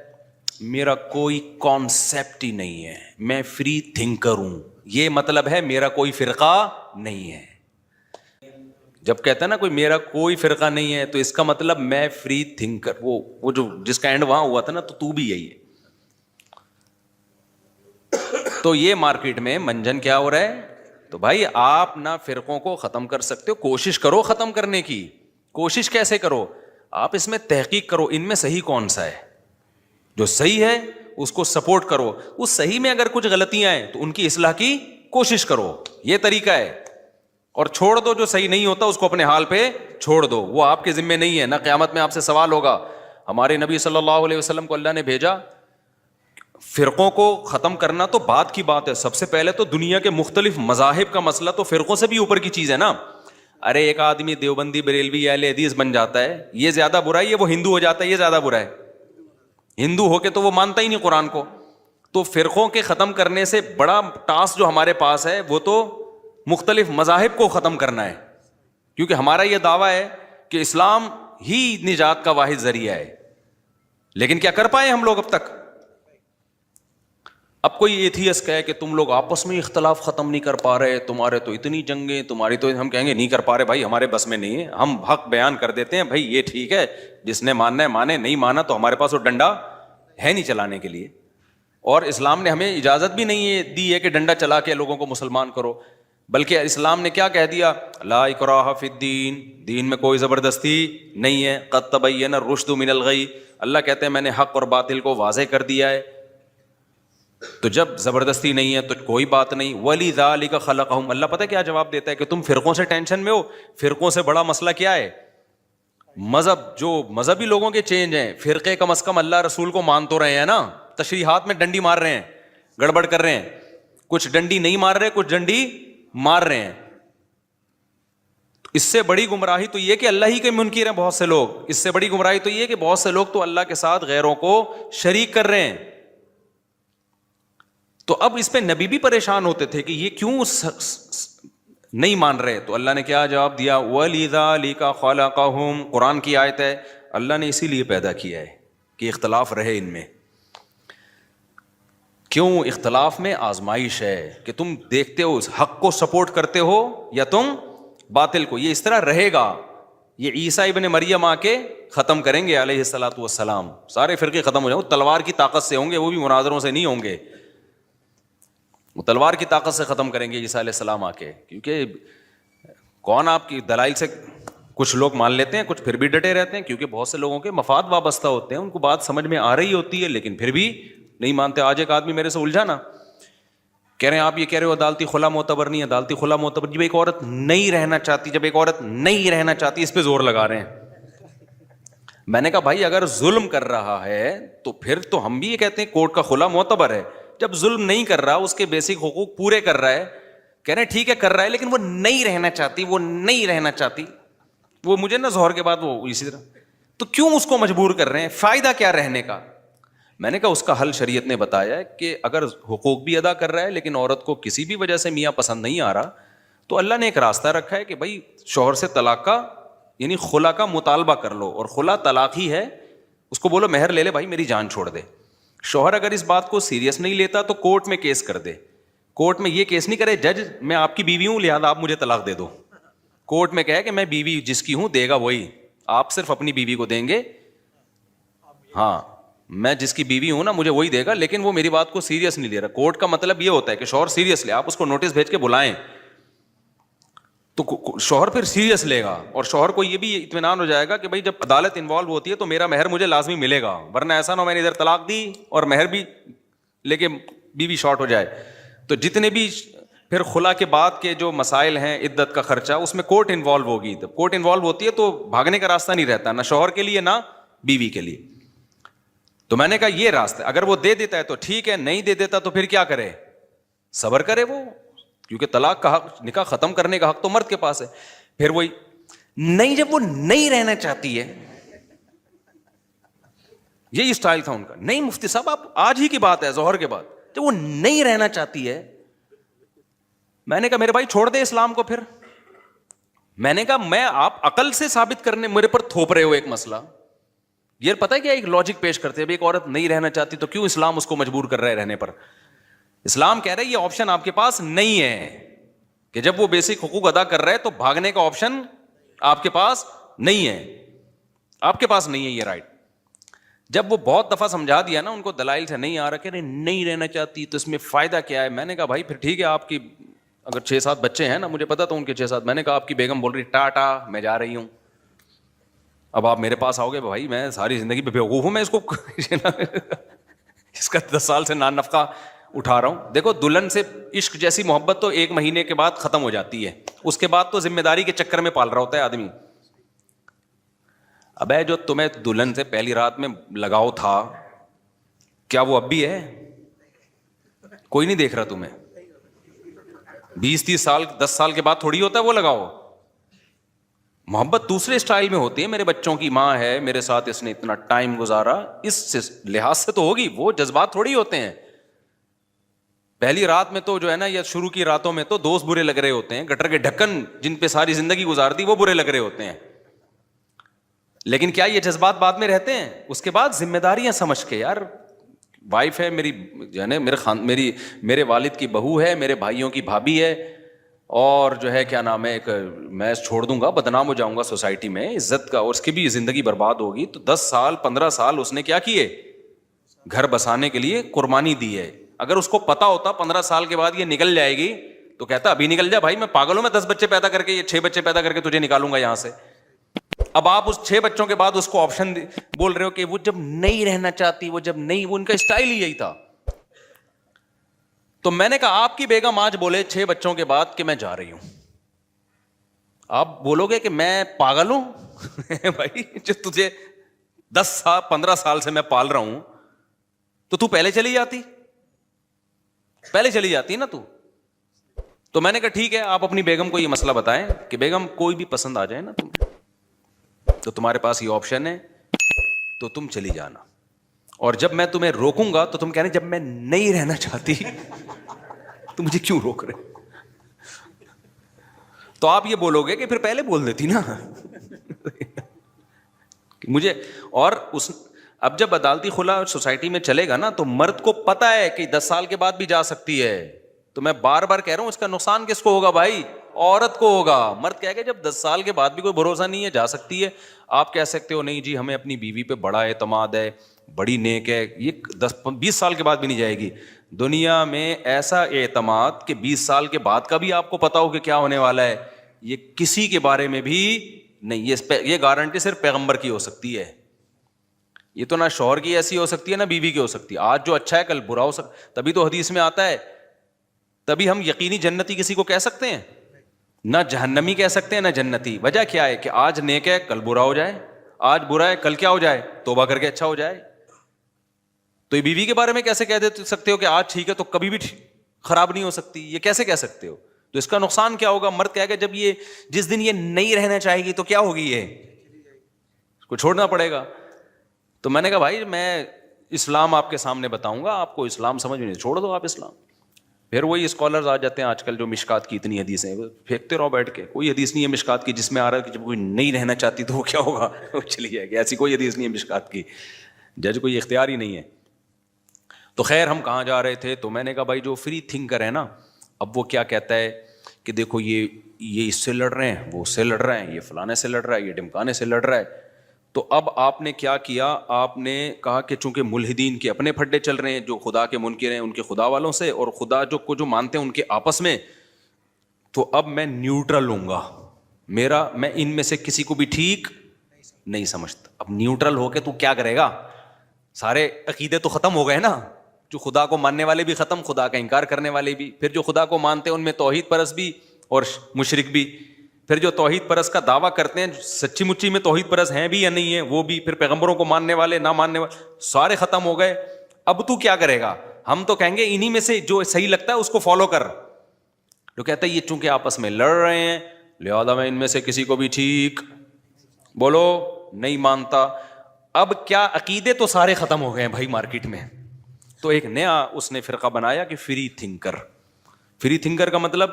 میرا کوئی کانسیپٹ ہی نہیں ہے, میں فری تھنکر ہوں. یہ مطلب ہے میرا کوئی فرقہ نہیں ہے. جب کہتا ہے نا کوئی میرا کوئی فرقہ نہیں ہے تو اس کا مطلب میں فری تھنکر, وہ جو جس کا اینڈ وہاں ہوا تھا نا, تو بھی یہی ہے. تو یہ مارکیٹ میں منجن کیا ہو رہا ہے. تو بھائی آپ نہ فرقوں کو ختم کر سکتے ہو, کوشش کرو ختم کرنے کی. کوشش کیسے کرو؟ آپ اس میں تحقیق کرو ان میں صحیح کون سا ہے, جو صحیح ہے اس کو سپورٹ کرو, اس صحیح میں اگر کچھ غلطیاں ہیں تو ان کی اصلاح کی کوشش کرو, یہ طریقہ ہے. اور چھوڑ دو جو صحیح نہیں ہوتا اس کو اپنے حال پہ چھوڑ دو, وہ آپ کے ذمے نہیں ہے, نہ قیامت میں آپ سے سوال ہوگا. ہمارے نبی صلی اللہ علیہ وسلم کو اللہ نے بھیجا, فرقوں کو ختم کرنا تو بات کی بات ہے, سب سے پہلے تو دنیا کے مختلف مذاہب کا مسئلہ تو فرقوں سے بھی اوپر کی چیز ہے نا. ارے ایک آدمی دیوبندی بریلوی اہل حدیث بن جاتا ہے, یہ زیادہ برا ہے, یہ وہ ہندو ہو جاتا ہے, یہ زیادہ برا ہے. ہندو ہو کے تو وہ مانتا ہی نہیں قرآن کو. تو فرقوں کے ختم کرنے سے بڑا ٹاسک جو ہمارے پاس ہے وہ تو مختلف مذاہب کو ختم کرنا ہے, کیونکہ ہمارا یہ دعویٰ ہے کہ اسلام ہی نجات کا واحد ذریعہ ہے. لیکن کیا کر پائے ہم لوگ اب تک؟ اب کوئی ایتھیسٹ کہے کہ تم لوگ آپس میں اختلاف ختم نہیں کر پا رہے, تمہارے تو اتنی جنگیں, تمہاری تو, ہم کہیں گے نہیں کر پا رہے بھائی, ہمارے بس میں نہیں ہے, ہم حق بیان کر دیتے ہیں بھائی یہ ٹھیک ہے, جس نے ماننا ہے مانے, نہیں مانا تو ہمارے پاس وہ ڈنڈا ہے نہیں چلانے کے لیے. اور اسلام نے ہمیں اجازت بھی نہیں دی ہے کہ ڈنڈا چلا کے لوگوں کو مسلمان کرو, بلکہ اسلام نے کیا کہہ دیا, لا اکراہ فی الدین, دین میں کوئی زبردستی نہیں ہے, قد تبین الرشد من الغی, اللہ کہتے ہیں میں نے حق اور باطل کو واضح کر دیا ہے. تو جب زبردستی نہیں ہے تو کوئی بات نہیں. وَلِذَٰلِكَ خَلَقَهُمْ, اللہ پتہ کیا جواب دیتا ہے کہ تم فرقوں سے ٹینشن میں ہو, فرقوں سے بڑا مسئلہ کیا ہے؟ مذہب. جو مذہبی لوگوں کے چینج ہیں, فرقے کم از کم اللہ رسول کو مان تو رہے ہیں نا, تشریحات میں ڈنڈی مار رہے ہیں, گڑبڑ کر رہے ہیں, کچھ ڈنڈی نہیں مار رہے, کچھ ڈنڈی مار رہے ہیں. اس سے بڑی گمراہی تو یہ کہ اللہ ہی کے منکر ہیں بہت سے لوگ, اس سے بڑی گمراہی تو یہ کہ بہت سے لوگ تو اللہ کے ساتھ غیروں کو شریک کر رہے ہیں. تو اب اس پہ نبی بھی پریشان ہوتے تھے کہ یہ کیوں نہیں مان رہے. تو اللہ نے کیا جواب دیا, وَلِذَٰلِكَ خَلَقَهُمْ, قرآن کی آیت ہے, اللہ نے اسی لیے پیدا کیا ہے کہ اختلاف رہے ان میں. کیوں؟ اختلاف میں آزمائش ہے کہ تم دیکھتے ہو اس حق کو سپورٹ کرتے ہو یا تم باطل کو. یہ اس طرح رہے گا. یہ عیسیٰ ابن مریم آ کے ختم کریں گے علیہ الصلوۃ والسلام, سارے فرقے ختم ہو جائیں, وہ تلوار کی طاقت سے ہوں گے, وہ بھی مناظروں سے نہیں ہوں گے, وہ تلوار کی طاقت سے ختم کریں گے عیسیٰ علیہ السلام آ کے. کیونکہ کون آپ کی دلائل سے کچھ لوگ مان لیتے ہیں, کچھ پھر بھی ڈٹے رہتے ہیں, کیونکہ بہت سے لوگوں کے مفاد وابستہ ہوتے ہیں, ان کو بات سمجھ میں آ رہی ہوتی ہے لیکن پھر بھی نہیں مانتے. آج ایک آدمی میرے سے الجھا نا, کہہ رہے ہیں آپ یہ کہہ رہے ہو عدالتی خلا معتبر نہیں ہے, عدالتی خلا معتبر. جب ایک عورت نہیں رہنا چاہتی, جب ایک عورت نہیں رہنا چاہتی, اس پہ زور لگا رہے ہیں. میں نے کہا بھائی اگر ظلم کر رہا ہے تو پھر تو ہم بھی یہ کہتے ہیں کورٹ کا خلا معتبر ہے. جب ظلم نہیں کر رہا, اس کے بیسک حقوق پورے کر رہا ہے, کہہ رہے ہیں ٹھیک ہے کر رہا ہے, لیکن وہ نہیں رہنا چاہتی, وہ نہیں رہنا چاہتی, وہ مجھے نا ظہر کے بعد وہ اسی طرح, تو کیوں اس کو مجبور کر رہے ہیں؟ فائدہ کیا رہنے کا؟ میں نے کہا اس کا حل شریعت نے بتایا ہے کہ اگر حقوق بھی ادا کر رہا ہے لیکن عورت کو کسی بھی وجہ سے میاں پسند نہیں آ رہا, تو اللہ نے ایک راستہ رکھا ہے کہ بھائی شوہر سے طلاق کا یعنی خلا کا مطالبہ کر لو, اور خلا طلاق ہی ہے, اس کو بولو مہر لے لے بھائی میری جان چھوڑ دے. شوہر اگر اس بات کو سیریس نہیں لیتا تو کورٹ میں کیس کر دے. کورٹ میں یہ کیس نہیں کرے جج میں آپ کی بیوی ہوں لہٰذا آپ مجھے طلاق دے دو. کورٹ میں کہے کہ میں بیوی جس کی ہوں دے گا وہی, آپ صرف اپنی بیوی کو دیں گے, ہاں میں جس کی بیوی ہوں نا مجھے وہی دے گا, لیکن وہ میری بات کو سیریس نہیں لے رہا. کورٹ کا مطلب یہ ہوتا ہے کہ شوہر سیریس لے, آپ اس کو نوٹس بھیج کے بلائیں تو شوہر پھر سیریس لے گا, اور شوہر کو یہ بھی اطمینان ہو جائے گا کہ بھائی جب عدالت انوالو ہوتی ہے تو میرا مہر مجھے لازمی ملے گا, ورنہ ایسا نہ ہو میں نے ادھر طلاق دی اور مہر بھی لے کے بیوی شارٹ ہو جائے. تو جتنے بھی پھر خلا کے بعد کے جو مسائل ہیں, عدت کا خرچہ, اس میں کورٹ انوالو ہوگی. جب کورٹ انوالو ہوتی ہے تو بھاگنے کا راستہ نہیں رہتا, نہ شوہر کے لیے نہ بیوی کے لیے. تو میں نے کہا یہ راستہ, اگر وہ دے دیتا ہے تو ٹھیک ہے, نہیں دے دیتا تو پھر کیا کرے؟ صبر کرے وہ, کیونکہ طلاق کا حق, نکاح ختم کرنے کا حق تو مرد کے پاس ہے. پھر وہی نہیں, جب وہ نہیں رہنا چاہتی ہے, یہی اسٹائل تھا ان کا. نہیں مفتی صاحب آپ آج ہی کی بات ہے ظہر کے بعد, جب وہ نہیں رہنا چاہتی ہے, میں نے کہا میرے بھائی چھوڑ دے اسلام کو. پھر میں نے کہا میں آپ عقل سے ثابت کرنے میرے پر تھوپ رہے ہو ایک مسئلہ. یہ پتہ ہے کیا ایک لاجک پیش کرتے ہیں, ایک عورت نہیں رہنا چاہتی تو کیوں اسلام اس کو مجبور کر رہا ہے رہنے پر؟ اسلام کہہ رہا ہے یہ آپشن آپ کے پاس نہیں ہے کہ جب وہ بیسک حقوق ادا کر رہا ہے تو بھاگنے کا آپشن آپ کے پاس نہیں ہے، آپ کے پاس نہیں ہے یہ رائٹ. جب وہ بہت دفعہ سمجھا دیا نا ان کو دلائل سے نہیں آ رہا کہ نہیں رہنا چاہتی تو اس میں فائدہ کیا ہے. میں نے کہا بھائی پھر ٹھیک ہے، آپ کی اگر 6-7 بچے ہیں نا، مجھے پتا تھا ان کے 6-7. میں نے کہا آپ کی بیگم بول رہی ٹاٹا میں جا رہی ہوں، اب آپ میرے پاس آؤ گے بھائی میں ساری زندگی پہ بیوقوف ہوں میں اس کو اس کا 10 سال سے نان نفقہ اٹھا رہا ہوں. دیکھو دلہن سے عشق جیسی محبت تو 1 مہینے کے بعد ختم ہو جاتی ہے، اس کے بعد تو ذمہ داری کے چکر میں پال رہا ہوتا ہے آدمی. اب جو تمہیں دلہن سے پہلی رات میں لگاؤ تھا، کیا وہ اب بھی ہے؟ کوئی نہیں دیکھ رہا تمہیں. 20-30 سال 10 سال کے بعد تھوڑی ہوتا ہے وہ لگاؤ. محبت دوسرے اسٹائل میں ہوتی ہے. میرے بچوں کی ماں ہے، میرے ساتھ اس نے اتنا ٹائم گزارا، اس لحاظ سے تو ہوگی. وہ جذبات تھوڑی ہوتے ہیں. پہلی رات میں تو جو ہے نا، یا شروع کی راتوں میں تو دوست برے لگ رہے ہوتے ہیں، گٹر کے ڈھکن جن پہ ساری زندگی گزار دی وہ برے لگ رہے ہوتے ہیں. لیکن کیا یہ جذبات بعد میں رہتے ہیں؟ اس کے بعد ذمہ داریاں سمجھ کے، یار وائف ہے میری، جو ہے نا میرے والد کی بہو ہے، میرے بھائیوں کی بھابھی ہے، اور جو ہے کیا نام ہے، ایک میں چھوڑ دوں گا، بدنام ہو جاؤں گا سوسائٹی میں، عزت کا، اور اس کی بھی زندگی برباد ہوگی. تو 10 سال 15 سال اس نے کیا کیے؟ گھر بسانے کے لیے قربانی دی ہے. اگر اس کو پتا ہوتا 15 سال کے بعد یہ نکل جائے گی تو کہتا ابھی نکل جا بھائی، میں پاگل ہوں، میں 10 بچے پیدا کر کے، یہ 6 بچے پیدا کر کے تجھے نکالوں گا یہاں سے. اب آپ اس 6 بچوں کے بعد اس کو آپشن بول رہے ہو کہ وہ جب نہیں رہنا چاہتی، وہ جب نہیں، وہ ان کا اسٹائل ہی یہی تھا. تو میں نے کہا آپ کی بیگم آج بولے 6 بچوں کے بعد کہ میں جا رہی ہوں، آپ بولو گے کہ میں پاگل ہوں؟ بھائی جو تجھے 10 سال 15 سال سے میں پال رہا ہوں، تو پہلے چلی جاتی نا تو. تو میں نے کہا ٹھیک ہے، آپ اپنی بیگم کو یہ مسئلہ بتائیں کہ بیگم کوئی بھی پسند آ جائے نا تمہیں تو تمہارے پاس یہ آپشن ہے، تو تم چلی جانا. اور جب میں تمہیں روکوں گا تو تم کہنا جب میں نہیں رہنا چاہتی تو مجھے کیوں روک رہے؟ تو آپ یہ بولو گے کہ پھر پہلے بول دیتی نا مجھے. اور اب جب عدالتی خلا سوسائٹی میں چلے گا نا، تو مرد کو پتا ہے کہ 10 سال کے بعد بھی جا سکتی ہے. تو میں بار بار کہہ رہا ہوں، اس کا نقصان کس کو ہوگا بھائی؟ عورت کو ہوگا. مرد کہے گا جب 10 سال کے بعد بھی کوئی بھروسہ نہیں ہے، جا سکتی ہے. آپ کہہ سکتے ہو نہیں جی ہمیں اپنی بیوی پہ بڑا اعتماد ہے، بڑی نیک ہے، یہ 10-20 سال کے بعد بھی نہیں جائے گی. دنیا میں ایسا اعتماد کہ 20 سال کے بعد کا بھی آپ کو پتا ہو کہ کیا ہونے والا ہے، یہ کسی کے بارے میں بھی نہیں. یہ گارنٹی صرف پیغمبر کی ہو سکتی ہے. یہ تو نہ شوہر کی ایسی ہو سکتی ہے نہ بیوی کی ہو سکتی ہے. آج جو اچھا ہے کل برا ہو سکتا. تبھی تو حدیث میں آتا ہے، تبھی ہم یقینی جنتی کسی کو کہہ سکتے ہیں، نہ جہنمی کہہ سکتے ہیں نہ جنتی. وجہ کیا ہے کہ آج نیک ہے کل برا ہو جائے، آج برا ہے کل کیا ہو جائے، توبہ کر کے اچھا ہو جائے. تو یہ بیوی کے بارے میں کیسے کہہ سکتے ہو کہ آج ٹھیک ہے تو کبھی بھی خراب نہیں ہو سکتی؟ یہ کیسے کہہ سکتے ہو؟ تو اس کا نقصان کیا ہوگا؟ مرد کہے گا جب یہ جس دن یہ نہیں رہنا چاہے گی تو کیا ہوگی، یہ اس کو چھوڑنا پڑے گا. تو میں نے کہا بھائی میں اسلام آپ کے سامنے بتاؤں گا، آپ کو اسلام سمجھ میں نہیں، چھوڑ دو آپ اسلام. پھر وہی اسکالرز آ جاتے ہیں آج کل جو مشکات کی اتنی حدیثیں پھینکتے رہو بیٹھ کے. کوئی حدیث نہیں ہے مشکات کی جس میں آ رہا ہے کہ جب کوئی نہیں رہنا چاہتی تو وہ کیا ہوگا، وہ چلی جائے گی. ایسی کوئی حدیث نہیں ہے مشکات کی، جج کوئی اختیار ہی نہیں ہے. تو خیر ہم کہاں جا رہے تھے؟ تو میں نے کہا بھائی جو فری تھنکر ہے نا، اب وہ کیا کہتا ہے کہ دیکھو یہ اس سے لڑ رہے ہیں، وہ اس سے لڑ رہے ہیں، یہ فلانے سے لڑ رہا ہے، یہ ڈمکانے سے لڑ رہا ہے. تو اب آپ نے کیا کیا؟ آپ نے کہا کہ چونکہ ملحدین کے اپنے پھڈے چل رہے ہیں، جو خدا کے منکر ہیں ان کے خدا والوں سے، اور خدا جو مانتے ہیں ان کے آپس میں، تو اب میں نیوٹرل ہوں گا. میں ان میں سے کسی کو بھی ٹھیک نہیں سمجھتا. اب نیوٹرل ہو کے تو کیا کرے گا؟ سارے عقیدے تو ختم ہو گئے نا. جو خدا کو ماننے والے بھی ختم، خدا کا انکار کرنے والے بھی. پھر جو خدا کو مانتے ہیں ان میں توحید پرست بھی اور مشرک بھی. پھر جو توحید پرست کا دعویٰ کرتے ہیں، سچی مچی میں توحید پرست ہیں بھی یا نہیں ہیں وہ بھی. پھر پیغمبروں کو ماننے والے نہ ماننے والے سارے ختم ہو گئے. اب تو کیا کرے گا؟ ہم تو کہیں گے انہی میں سے جو صحیح لگتا ہے اس کو فالو کر. جو کہتا ہے یہ چونکہ آپس میں لڑ رہے ہیں لہذا میں ان میں سے کسی کو بھی ٹھیک بولو نہیں مانتا. اب کیا عقیدے تو سارے ختم ہو گئے ہیں بھائی مارکیٹ میں. تو ایک نیا اس نے فرقہ بنایا کہ فری تھنکر. فری تھنکر کا مطلب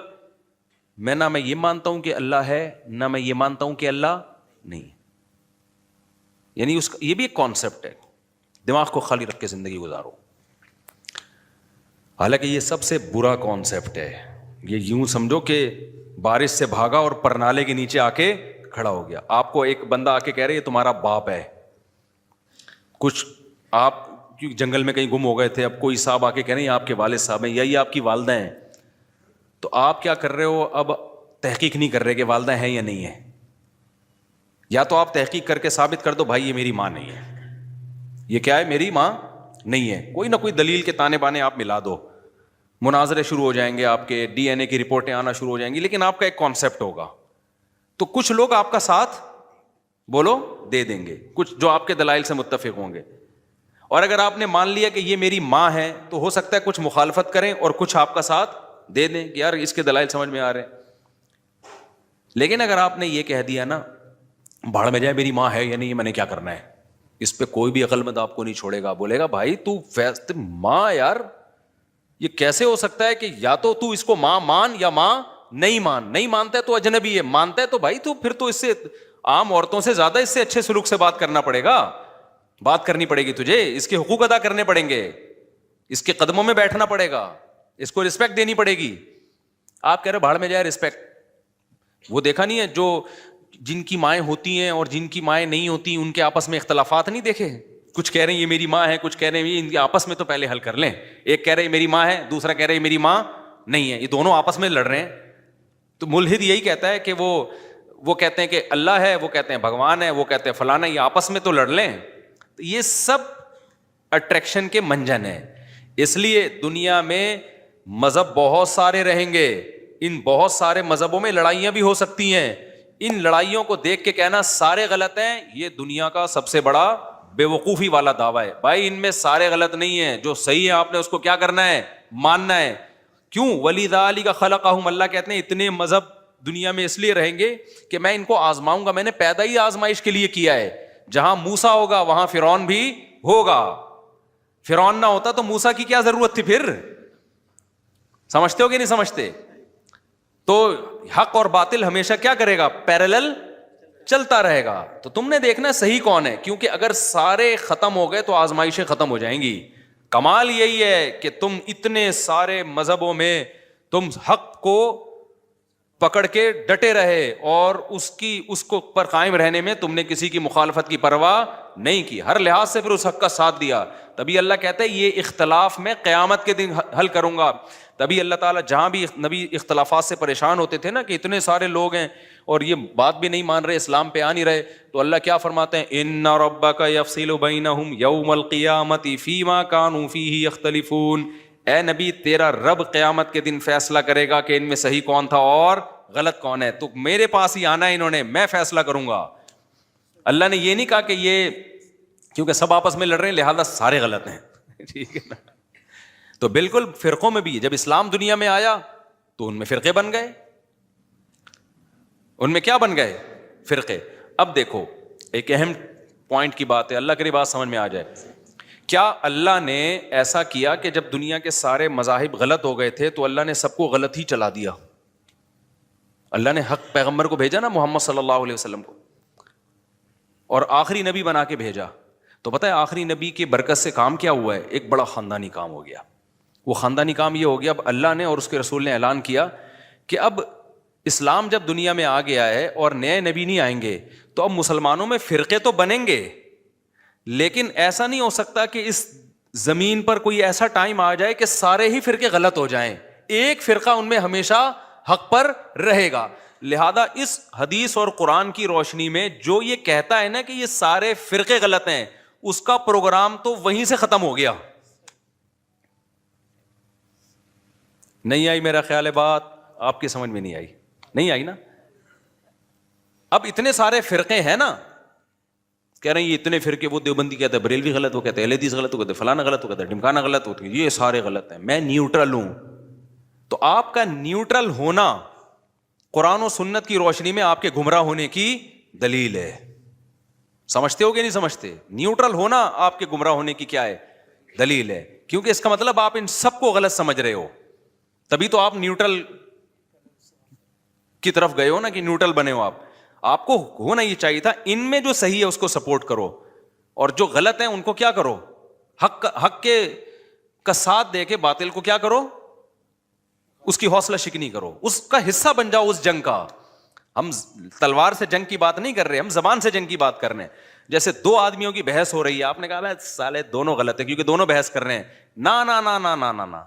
نہ میں یہ مانتا ہوں کہ اللہ ہے، نہ میں یہ مانتا ہوں کہ اللہ نہیں. یعنی یہ بھی ایک کانسیپٹ ہے. دماغ کو خالی رکھ کے زندگی گزارو. حالانکہ یہ سب سے برا کانسیپٹ ہے. یہ یوں سمجھو کہ بارش سے بھاگا اور پرنالے کے نیچے آ کے کھڑا ہو گیا. آپ کو ایک بندہ آ کے کہہ رہے یہ تمہارا باپ ہے. کچھ آپ جنگل میں کہیں گم ہو گئے تھے, اب کوئی صاحب آ کے کہہ رہے ہیں یہ آپ کے والد صاحب ہیں یا یہ آپ کی والدہ ہیں, تو آپ کیا کر رہے ہو؟ اب تحقیق نہیں کر رہے کہ والدہ ہیں یا نہیں ہے. یا تو آپ تحقیق کر کے ثابت کر دو بھائی یہ میری ماں نہیں ہے, یہ کیا ہے, میری ماں نہیں ہے. کوئی نہ کوئی دلیل کے تانے بانے آپ ملا دو, مناظرے شروع ہو جائیں گے, آپ کے ڈی این اے کی رپورٹیں آنا شروع ہو جائیں گی, لیکن آپ کا ایک کانسیپٹ ہوگا. تو کچھ لوگ آپ کا ساتھ بولو دے دیں گے, کچھ جو آپ کے دلائل سے متفق ہوں گے. اور اگر آپ نے مان لیا کہ یہ میری ماں ہے تو ہو سکتا ہے کچھ مخالفت کریں اور کچھ آپ کا ساتھ دے دیں کہ یار اس کے دلائل سمجھ میں آ رہے ہیں. لیکن اگر آپ نے یہ کہہ دیا نا بھاڑ میں جائے میری ماں ہے یا نہیں میں نے کیا کرنا ہے, اس پہ کوئی بھی عقل مند آپ کو نہیں چھوڑے گا. بولے گا بھائی تو ماں یار یہ کیسے ہو سکتا ہے کہ یا تو اس کو ماں مان یا ماں نہیں مان. نہیں مانتا ہے تو اجنبی ہے, مانتا ہے تو بھائی تو پھر تو اس سے عام عورتوں سے زیادہ اس سے اچھے سلوک سے بات کرنا پڑے گا, بات کرنی پڑے گی تجھے, اس کے حقوق ادا کرنے پڑیں گے, اس کے قدموں میں بیٹھنا پڑے گا, اس کو رسپیکٹ دینی پڑے گی. آپ کہہ رہے بھاڑ میں جائے رسپیکٹ. وہ دیکھا نہیں ہے جو جن کی مائیں ہوتی ہیں اور جن کی مائیں نہیں ہوتی ان کے آپس میں اختلافات نہیں دیکھے؟ کچھ کہہ رہے ہیں یہ میری ماں ہے, کچھ کہہ رہے ہیں ان کے آپس میں تو پہلے حل کر لیں. ایک کہہ رہے ہیں میری ماں ہے, دوسرا کہہ رہے ہیں میری ماں نہیں ہے, یہ دونوں آپس میں لڑ رہے ہیں. تو ملحد یہی کہتا ہے کہ وہ کہتے ہیں کہ اللہ ہے, وہ کہتے ہیں بھگوان ہے, وہ کہتے ہیں فلانا, یہ آپس میں تو لڑ لیں. یہ سب اٹریکشن کے منجن ہے. اس لیے دنیا میں مذہب بہت سارے رہیں گے, ان بہت سارے مذہبوں میں لڑائیاں بھی ہو سکتی ہیں. ان لڑائیوں کو دیکھ کے کہنا سارے غلط ہیں, یہ دنیا کا سب سے بڑا بے وقوفی والا دعویٰ ہے. بھائی ان میں سارے غلط نہیں ہیں, جو صحیح ہے آپ نے اس کو کیا کرنا ہے, ماننا ہے. کیوں؟ وَلِذَٰلِکَ خَلَقَهُمْ, اللہ کہتے ہیں اتنے مذہب دنیا میں اس لیے رہیں گے کہ میں ان کو آزماؤں گا. میں نے پیدا ہی آزمائش کے لیے کیا ہے. جہاں موسیٰ ہوگا وہاں فرعون بھی ہوگا. فرعون نہ ہوتا تو موسیٰ کی کیا ضرورت تھی پھر؟ سمجھتے ہو کہ نہیں سمجھتے؟ تو حق اور باطل ہمیشہ کیا کرے گا, پیرالل چلتا رہے گا. تو تم نے دیکھنا صحیح کون ہے, کیونکہ اگر سارے ختم ہو گئے تو آزمائشیں ختم ہو جائیں گی. کمال یہی ہے کہ تم اتنے سارے مذہبوں میں تم حق کو پکڑ کے ڈٹے رہے اور اس کو پر قائم رہنے میں تم نے کسی کی مخالفت کی پرواہ نہیں کی, ہر لحاظ سے پھر اس حق کا ساتھ دیا. تبھی اللہ کہتا ہے یہ اختلاف میں قیامت کے دن حل کروں گا. تبھی اللہ تعالیٰ جہاں بھی نبی اختلافات سے پریشان ہوتے تھے نا کہ اتنے سارے لوگ ہیں اور یہ بات بھی نہیں مان رہے, اسلام پہ آ نہیں رہے, تو اللہ کیا فرماتے ہیں, ان ربک یفصل بینہم یوم القیامۃ فیما کانوا فیہ یختلفون. اے نبی تیرا رب قیامت کے دن فیصلہ کرے گا کہ ان میں صحیح کون تھا اور غلط کون ہے. تو میرے پاس ہی آنا ہے انہوں نے, میں فیصلہ کروں گا. اللہ نے یہ نہیں کہا کہ یہ کیونکہ سب آپس میں لڑ رہے ہیں لہذا سارے غلط ہیں, ٹھیک ہے نا. تو بالکل فرقوں میں بھی جب اسلام دنیا میں آیا تو ان میں فرقے بن گئے, ان میں کیا بن گئے, فرقے. اب دیکھو ایک اہم پوائنٹ کی بات ہے, اللہ کی بات سمجھ میں آ جائے. کیا اللہ نے ایسا کیا کہ جب دنیا کے سارے مذاہب غلط ہو گئے تھے تو اللہ نے سب کو غلط ہی چلا دیا؟ اللہ نے حق پیغمبر کو بھیجا نا, محمد صلی اللہ علیہ وسلم کو, اور آخری نبی بنا کے بھیجا. تو پتہ ہے آخری نبی کی برکت سے کام کیا ہوا ہے, ایک بڑا خاندانی کام ہو گیا. وہ خاندانی کام یہ ہو گیا, اب اللہ نے اور اس کے رسول نے اعلان کیا کہ اب اسلام جب دنیا میں آ گیا ہے اور نئے نبی نہیں آئیں گے تو اب مسلمانوں میں فرقے تو بنیں گے, لیکن ایسا نہیں ہو سکتا کہ اس زمین پر کوئی ایسا ٹائم آ جائے کہ سارے ہی فرقے غلط ہو جائیں. ایک فرقہ ان میں ہمیشہ حق پر رہے گا. لہذا اس حدیث اور قرآن کی روشنی میں جو یہ کہتا ہے نا کہ یہ سارے فرقے غلط ہیں, اس کا پروگرام تو وہیں سے ختم ہو گیا. نہیں آئی میرا خیال ہے بات, آپ کی سمجھ میں نہیں آئی نا. اب اتنے سارے فرقے ہیں نا, کہہ رہے ہیں یہ اتنے فرقے, وہ دیوبندی کہتے ہیں بریلوی غلط, وہ کہتے ہیں اہل حدیث غلط, وہ کہتے ہیں فلانا غلط, وہ کہتے ہیں ڈمکانا غلط, ہوتی ہے یہ سارے غلط ہیں, میں نیوٹرل ہوں. تو آپ کا نیوٹرل ہونا قرآن و سنت کی روشنی میں آپ کے گمراہ ہونے کی دلیل ہے. سمجھتے ہو کہ نہیں سمجھتے؟ نیوٹرل ہونا آپ کے گمراہ ہونے کی کیا ہے, دلیل ہے. کیونکہ اس کا مطلب آپ ان سب کو غلط سمجھ رہے ہو, تبھی تو آپ نیوٹرل کی طرف گئے ہو نا, کہ نیوٹرل بنے ہو. آپ کو ہونا یہ چاہیے تھا ان میں جو صحیح ہے اس کو سپورٹ کرو, اور جو غلط ہیں ان کو کیا کرو, حق کے کا ساتھ دے کے باطل کو کیا کرو, اس کی حوصلہ شکنی کرو, اس کا حصہ بن جاؤ اس جنگ کا. ہم تلوار سے جنگ کی بات نہیں کر رہے, ہم زبان سے جنگ کی بات کر رہے ہیں. جیسے دو آدمیوں کی بحث ہو رہی ہے, آپ نے کہا سالے دونوں غلط ہے کیونکہ دونوں بحث کر رہے ہیں. نا نا نا نا نا نا نا,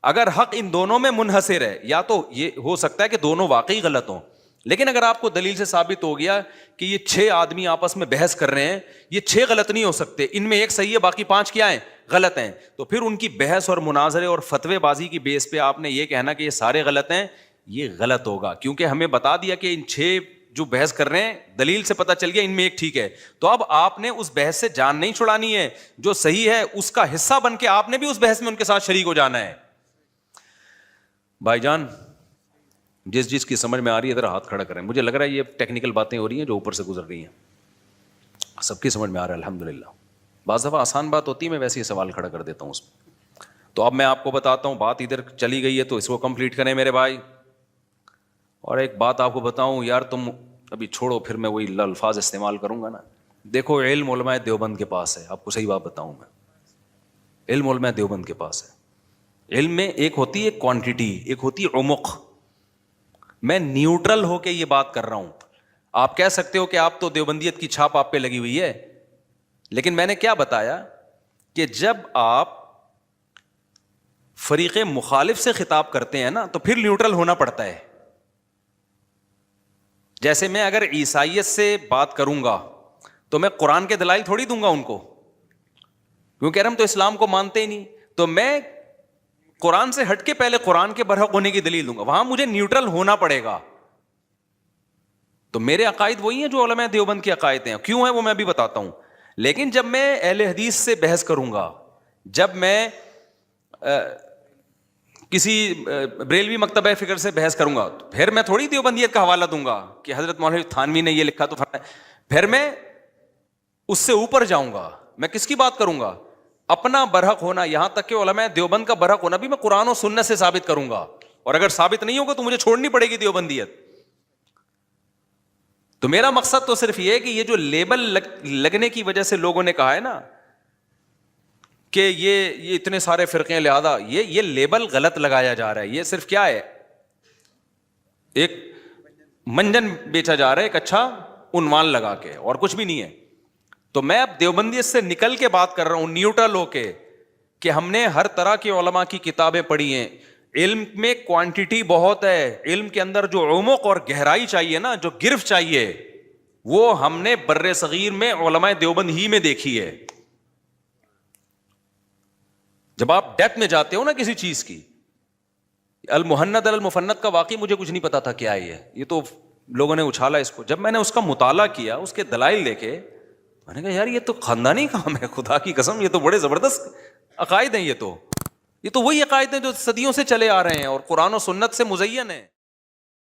اگر حق ان دونوں میں منحصر ہے, یا تو یہ ہو سکتا ہے کہ دونوں واقعی غلط ہوں, لیکن اگر آپ کو دلیل سے ثابت ہو گیا کہ یہ 6 آدمی آپس میں بحث کر رہے ہیں, یہ 6 غلط نہیں ہو سکتے, ان میں ایک صحیح ہے باقی 5 کیا ہیں, غلط ہیں, تو پھر ان کی بحث اور مناظرے اور فتوے بازی کی بیس پہ آپ نے یہ کہنا کہ یہ سارے غلط ہیں, یہ غلط ہوگا. کیونکہ ہمیں بتا دیا کہ ان 6 جو بحث کر رہے ہیں دلیل سے پتہ چل گیا ان میں ایک ٹھیک ہے, تو اب آپ نے اس بحث سے جان نہیں چھڑانی ہے, جو صحیح ہے اس کا حصہ بن کے آپ نے بھی اس بحث میں ان کے ساتھ شریک ہو جانا ہے. بھائی جان جس چیز کی سمجھ میں آ رہی ہے ادھر ہاتھ کھڑا کریں. مجھے لگ رہا ہے یہ ٹیکنیکل باتیں ہو رہی ہیں جو اوپر سے گزر رہی ہیں, سب کی سمجھ میں آ رہا ہے الحمدللہ. بعض دفعہ آسان بات ہوتی ہے, میں ویسے ہی سوال کھڑا کر دیتا ہوں اس میں. تو اب میں آپ کو بتاتا ہوں, بات ادھر چلی گئی ہے تو اس کو کمپلیٹ کریں میرے بھائی. اور ایک بات آپ کو بتاؤں یار, تم ابھی چھوڑو پھر میں وہی الفاظ استعمال کروں گا نا. دیکھو علم علماء دیوبند کے پاس ہے, آپ کو صحیح بات بتاؤں میں, علم علماء دیوبند کے پاس ہے. علم میں ایک ہوتی ہے کوانٹٹی, ایک ہوتی ہے عمق. میں نیوٹرل ہو کے یہ بات کر رہا ہوں. آپ کہہ سکتے ہو کہ آپ تو دیوبندیت کی چھاپ آپ پہ لگی ہوئی ہے, لیکن میں نے کیا بتایا کہ جب آپ فریق مخالف سے خطاب کرتے ہیں نا تو پھر نیوٹرل ہونا پڑتا ہے. جیسے میں اگر عیسائیت سے بات کروں گا تو میں قرآن کے دلائل تھوڑی دوں گا ان کو, کیونکہ ہم تو اسلام کو مانتے ہی نہیں, تو میں قرآن سے ہٹ کے پہلے قرآن کے برحق ہونے کی دلیل دوں گا. وہاں مجھے نیوٹرل ہونا پڑے گا. تو میرے عقائد وہی ہیں جو علماء دیوبند کے عقائد ہیں. کیوں ہیں وہ میں بھی بتاتا ہوں. لیکن جب میں اہل حدیث سے بحث کروں گا, جب میں کسی بریلوی مکتبہ فکر سے بحث کروں گا, تو پھر میں تھوڑی دیوبندیت کا حوالہ دوں گا کہ حضرت مولوی تھانوی نے یہ لکھا تو پھر میں اس سے اوپر جاؤں گا. میں کس کی بات کروں گا؟ اپنا برحق ہونا. یہاں تک کہ علماء دیوبند کا برحق ہونا بھی میں قرآن و سنت سے ثابت کروں گا, اور اگر ثابت نہیں ہوگا تو مجھے چھوڑنی پڑے گی دیوبندیت. تو میرا مقصد تو صرف یہ ہے کہ یہ جو لیبل لگنے کی وجہ سے لوگوں نے کہا ہے نا کہ یہ اتنے سارے فرقے ہیں, لہذا یہ لیبل غلط لگایا جا رہا ہے. یہ صرف کیا ہے, ایک منجن بیچا جا رہا ہے, ایک اچھا عنوان لگا کے, اور کچھ بھی نہیں ہے. تو میں اب دیوبندیت سے نکل کے بات کر رہا ہوں, نیوٹرل ہو کے, کہ ہم نے ہر طرح کے علماء کی کتابیں پڑھی ہیں. علم میں کوانٹٹی بہت ہے, علم کے اندر جو عمق اور گہرائی چاہیے نا, جو گرفت چاہیے, وہ ہم نے بر صغیر میں علماء دیوبند ہی میں دیکھی ہے. جب آپ ڈیپتھ میں جاتے ہو نا کسی چیز کی, المہند المفند کا واقعی مجھے کچھ نہیں پتا تھا کیا ہے یہ تو لوگوں نے اچھالا اس کو. جب میں نے اس کا مطالعہ کیا, اس کے دلائل دیکھے, میں نے کہا یار یہ تو خاندانی کام ہے, خدا کی قسم یہ تو بڑے زبردست عقائد ہیں. یہ تو وہی عقائد ہیں جو صدیوں سے چلے آ رہے ہیں اور قرآن و سنت سے مزین ہیں.